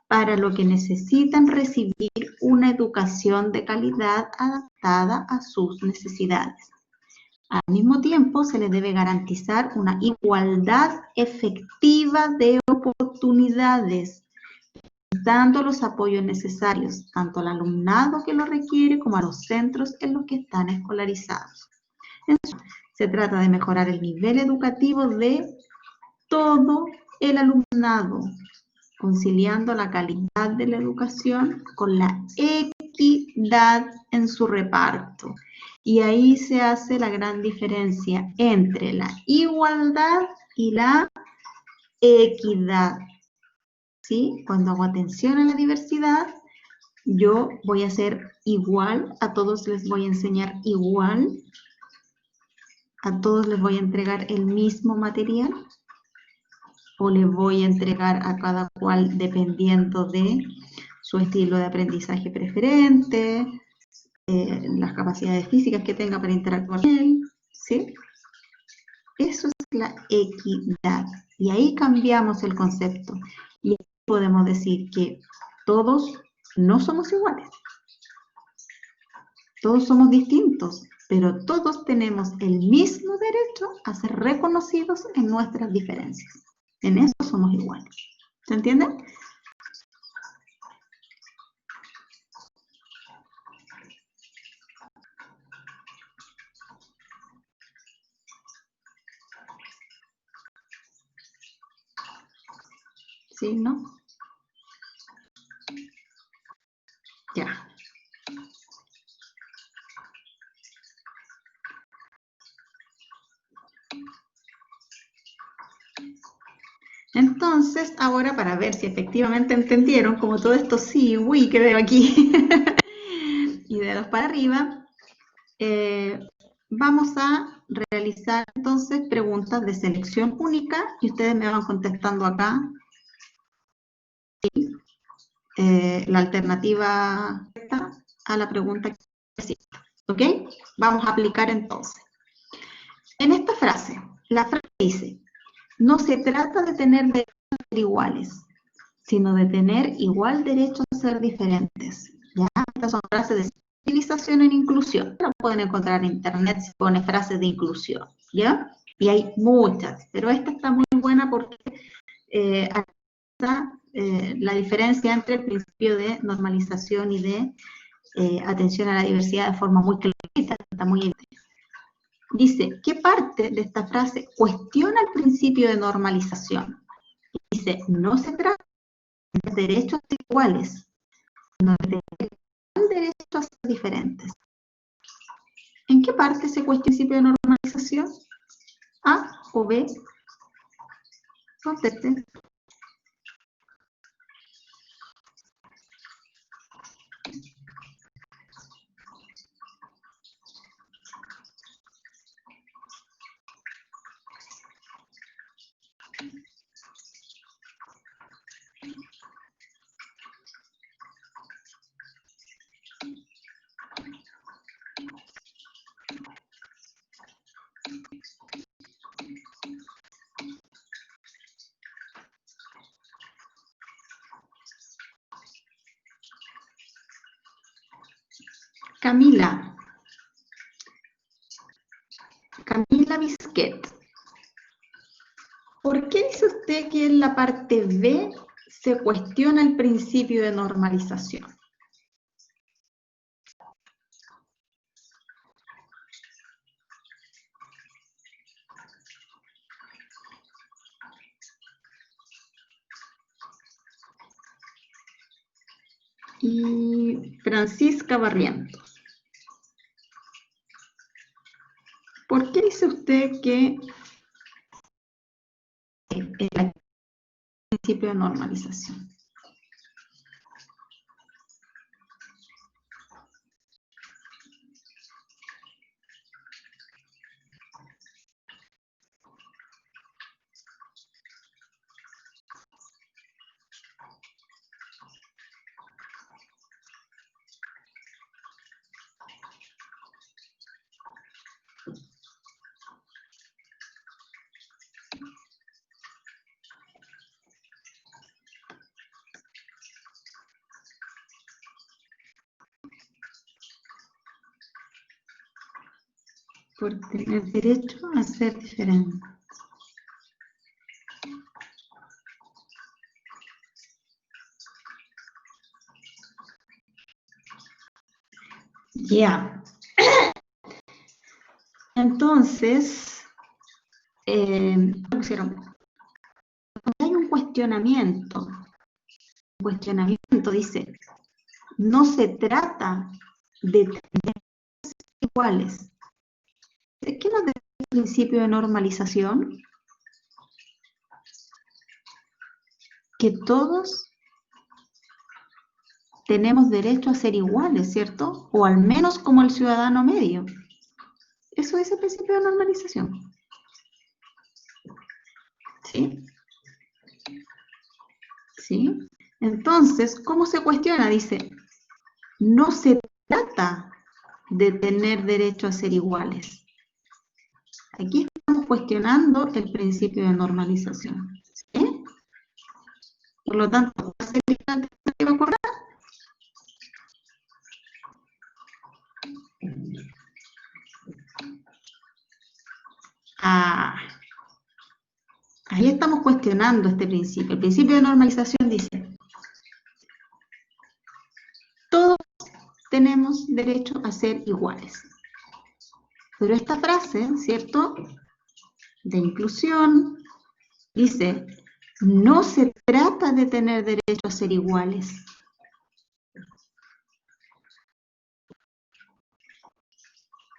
para lo que necesitan recibir una educación de calidad adaptada a sus necesidades. Al mismo tiempo, se les debe garantizar una igualdad efectiva de oportunidades, dando los apoyos necesarios tanto al alumnado que lo requiere como a los centros en los que están escolarizados. Se trata de mejorar el nivel educativo de todo el alumnado, conciliando la calidad de la educación con la equidad en su reparto. Y ahí se hace la gran diferencia entre la igualdad y la equidad, ¿sí? Cuando hago atención a la diversidad, yo voy a ser igual, a todos les voy a enseñar igual, a todos les voy a entregar el mismo material, o les voy a entregar a cada cual dependiendo de su estilo de aprendizaje preferente, las capacidades físicas que tenga para interactuar con él, ¿sí? Eso es la equidad. Y ahí cambiamos el concepto. Y podemos decir que todos no somos iguales. Todos somos distintos, pero todos tenemos el mismo derecho a ser reconocidos en nuestras diferencias. En eso somos iguales. ¿Se entiende? ¿Sí? ¿No? Ya. Entonces, ahora para ver si efectivamente entendieron, como todo esto sí, uy, que veo aquí, y dedos para arriba, vamos a realizar entonces preguntas de selección única y ustedes me van contestando acá la alternativa a la pregunta que exista. ¿Ok? Vamos a aplicar entonces. En esta frase, la frase dice, no se trata de tener derechos a ser iguales, sino de tener igual derecho a ser diferentes. ¿Ya? Estas son frases de civilización en inclusión. La pueden encontrar en internet si pone frases de inclusión. ¿Ya? Y hay muchas, pero esta está muy buena porque está la diferencia entre el principio de normalización y de atención a la diversidad de forma muy clarita, está muy evidente. Dice, ¿qué parte de esta frase cuestiona el principio de normalización? Dice, no se trata de derechos iguales, sino de derechos a ser diferentes. parte se cuestiona el principio de normalización? ¿A o B? Contesten. Camila Bisquet. ¿Por qué dice usted que en la parte B se cuestiona el principio de normalización? Y Francisca Barrientos. ¿Por qué dice usted que el principio de normalización? Por tener derecho a ser diferente. Ya. Entonces, cuando hay un cuestionamiento dice, no se trata de tener iguales. ¿Qué nos dice el principio de normalización? Que todos tenemos derecho a ser iguales, ¿cierto? O al menos como el ciudadano medio. Eso es el principio de normalización. ¿Sí? ¿Sí? Entonces, ¿cómo se cuestiona? Dice, no se trata de tener derecho a ser iguales. Aquí estamos cuestionando el principio de normalización. ¿Sí? Por lo tanto, ¿cuál sería la alternativa correcta? Ahí estamos cuestionando este principio. El principio de normalización dice, todos tenemos derecho a ser iguales. Pero esta frase, ¿cierto?, de inclusión, dice, no se trata de tener derecho a ser iguales.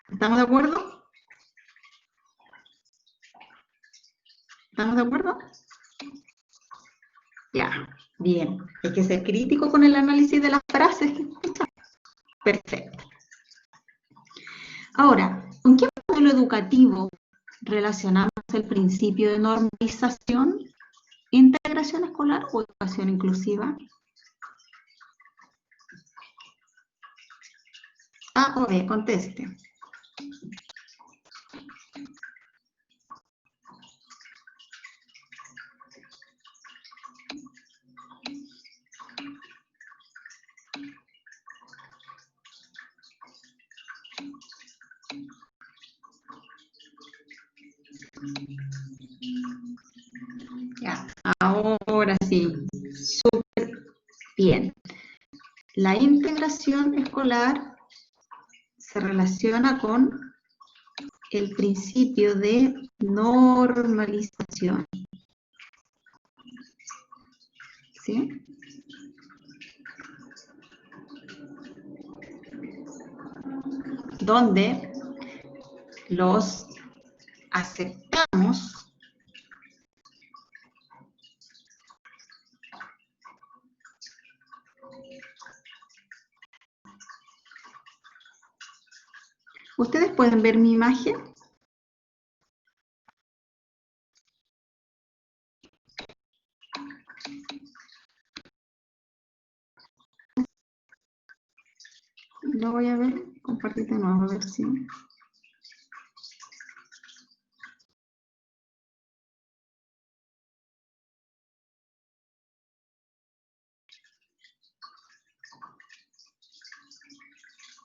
¿Estamos de acuerdo? ¿Estamos de acuerdo? Ya, bien. Hay que ser crítico con el análisis de las frases que escuchamos. Perfecto. Ahora, ¿con qué modelo educativo relacionamos el principio de normalización? ¿Integración escolar o educación inclusiva? A o B, conteste. Ya, ahora sí, súper bien. La integración escolar se relaciona con el principio de normalización. ¿Sí? Donde los aceptamos ¿Ustedes pueden ver mi imagen? Lo voy a ver, compartir de nuevo, a ver si...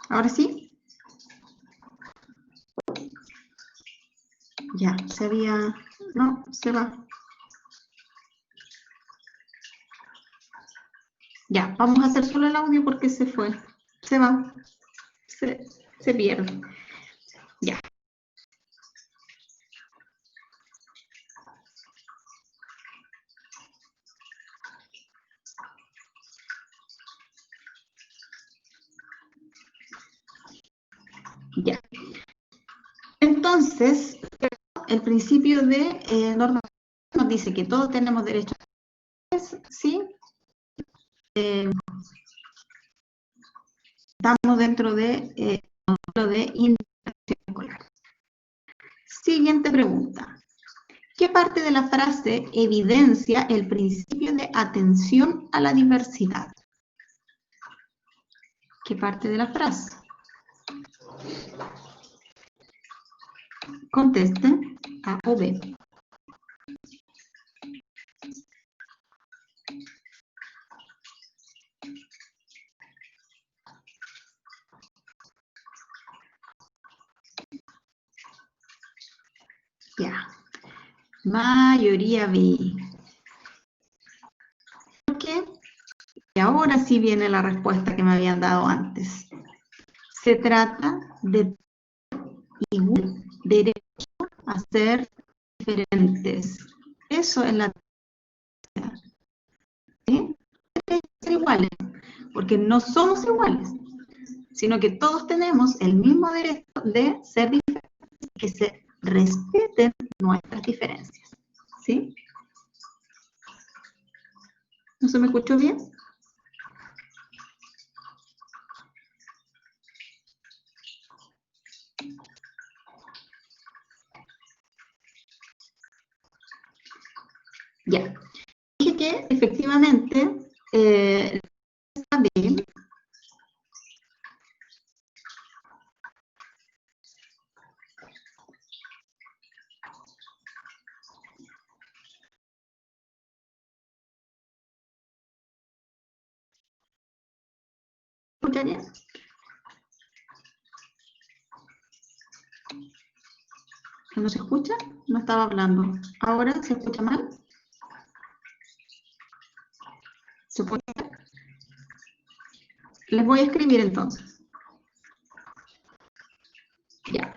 ¿Ahora sí? Ya, se había... No, se va. Ya, vamos a hacer solo el audio porque se fue. Se va. Se pierde. Ya. Ya. Entonces, el principio de norma nos dice que todos tenemos derecho a... ¿Sí? Estamos dentro de interacción escolar. Siguiente pregunta. ¿Qué parte de la frase evidencia el principio de atención a la diversidad? ¿Qué parte de la frase? Contesten A o B. Ya. Mayoría B. ¿Por qué? Y ahora sí viene la respuesta que me habían dado antes. Se trata de igual derecho a ser diferentes. Eso es la diversidad. ¿Sí? Ser iguales, porque no somos iguales, sino que todos tenemos el mismo derecho de ser diferentes, que se respeten nuestras diferencias. ¿Sí? ¿No se me escuchó bien? Ya. Dije que efectivamente está bien. ¿Escucha bien? ¿No se escucha? No estaba hablando. ¿Ahora se escucha mal? ¿Se puede? Les voy a escribir entonces. Ya.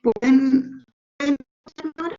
¿Pueden escucharme ahora?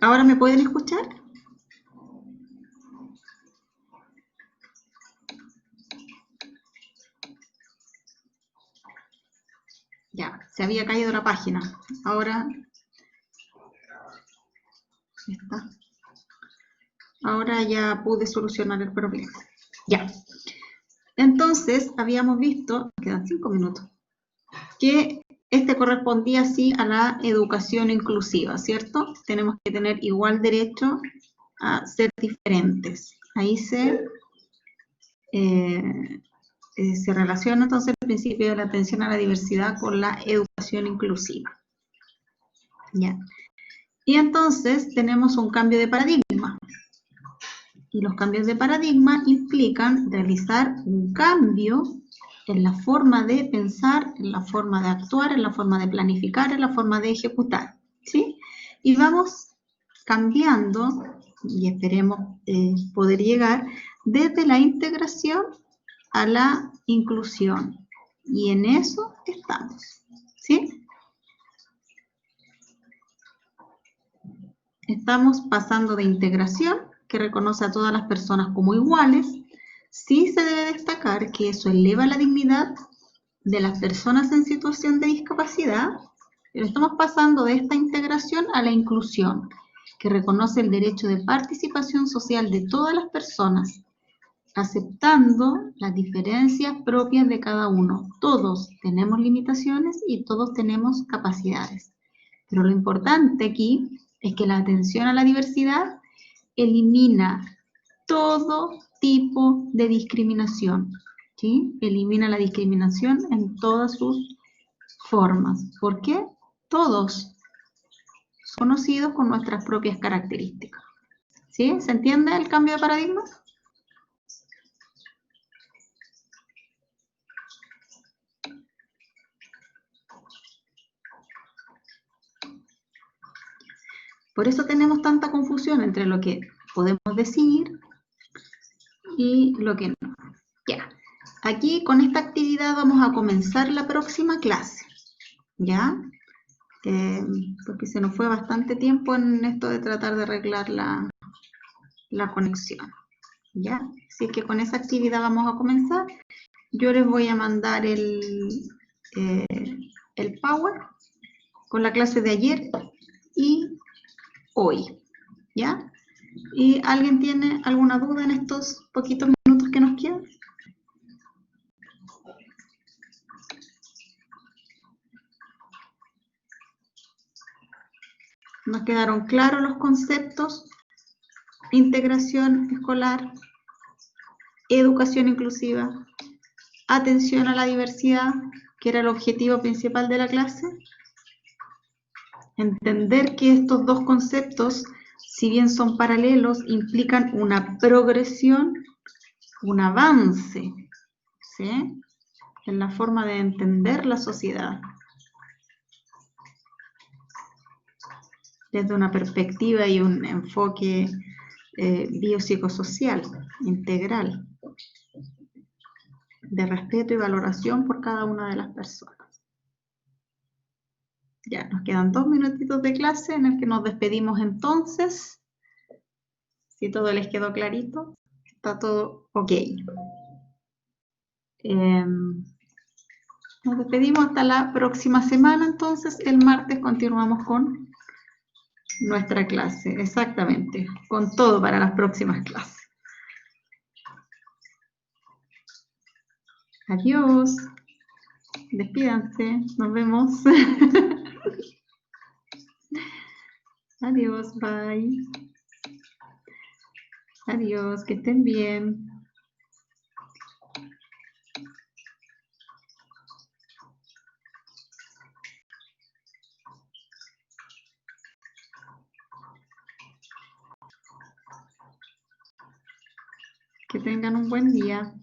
¿Ahora me pueden escuchar? Ya, se había caído la página. Ahora está. Ahora ya pude solucionar el problema. Ya. Entonces, habíamos visto, quedan 5 minutos, que este correspondía así a la educación inclusiva, ¿cierto? Tenemos que tener igual derecho a ser diferentes. Ahí se relaciona entonces el principio de la atención a la diversidad con la educación inclusiva. ¿Ya? Y entonces tenemos un cambio de paradigma. Y los cambios de paradigma implican realizar un cambio en la forma de pensar, en la forma de actuar, en la forma de planificar, en la forma de ejecutar, ¿sí? Y vamos cambiando, y esperemos poder llegar desde la integración a la inclusión. Y en eso estamos, ¿sí? Estamos pasando de integración, que reconoce a todas las personas como iguales. Sí se debe destacar que eso eleva la dignidad de las personas en situación de discapacidad, pero estamos pasando de esta integración a la inclusión, que reconoce el derecho de participación social de todas las personas, aceptando las diferencias propias de cada uno. Todos tenemos limitaciones y todos tenemos capacidades. Pero lo importante aquí es que la atención a la diversidad elimina todo tipo de discriminación, ¿sí? Elimina la discriminación en todas sus formas. ¿Por qué? Todos son conocidos con nuestras propias características. ¿Sí? ¿Se entiende el cambio de paradigma? Por eso tenemos tanta confusión entre lo que podemos decir y lo que no. Ya. Aquí con esta actividad vamos a comenzar la próxima clase. ¿Ya? Porque se nos fue bastante tiempo en esto de tratar de arreglar la conexión. ¿Ya? Así que con esa actividad vamos a comenzar. Yo les voy a mandar el Power con la clase de ayer y hoy. ¿Ya? ¿Y alguien tiene alguna duda en estos poquitos minutos que nos quedan? ¿Nos quedaron claros los conceptos? Integración escolar, educación inclusiva, atención a la diversidad, que era el objetivo principal de la clase. Entender que estos dos conceptos, si bien son paralelos, implican una progresión, un avance, ¿sí? En la forma de entender la sociedad. Desde una perspectiva y un enfoque biopsicosocial, integral, de respeto y valoración por cada una de las personas. Ya, nos quedan 2 minutitos de clase en el que nos despedimos entonces. Si todo les quedó clarito, está todo ok. Nos despedimos hasta la próxima semana, entonces el martes continuamos con nuestra clase, exactamente, con todo para las próximas clases. Adiós, despídanse, nos vemos. Adiós, bye. Adiós, que estén bien. Que tengan un buen día.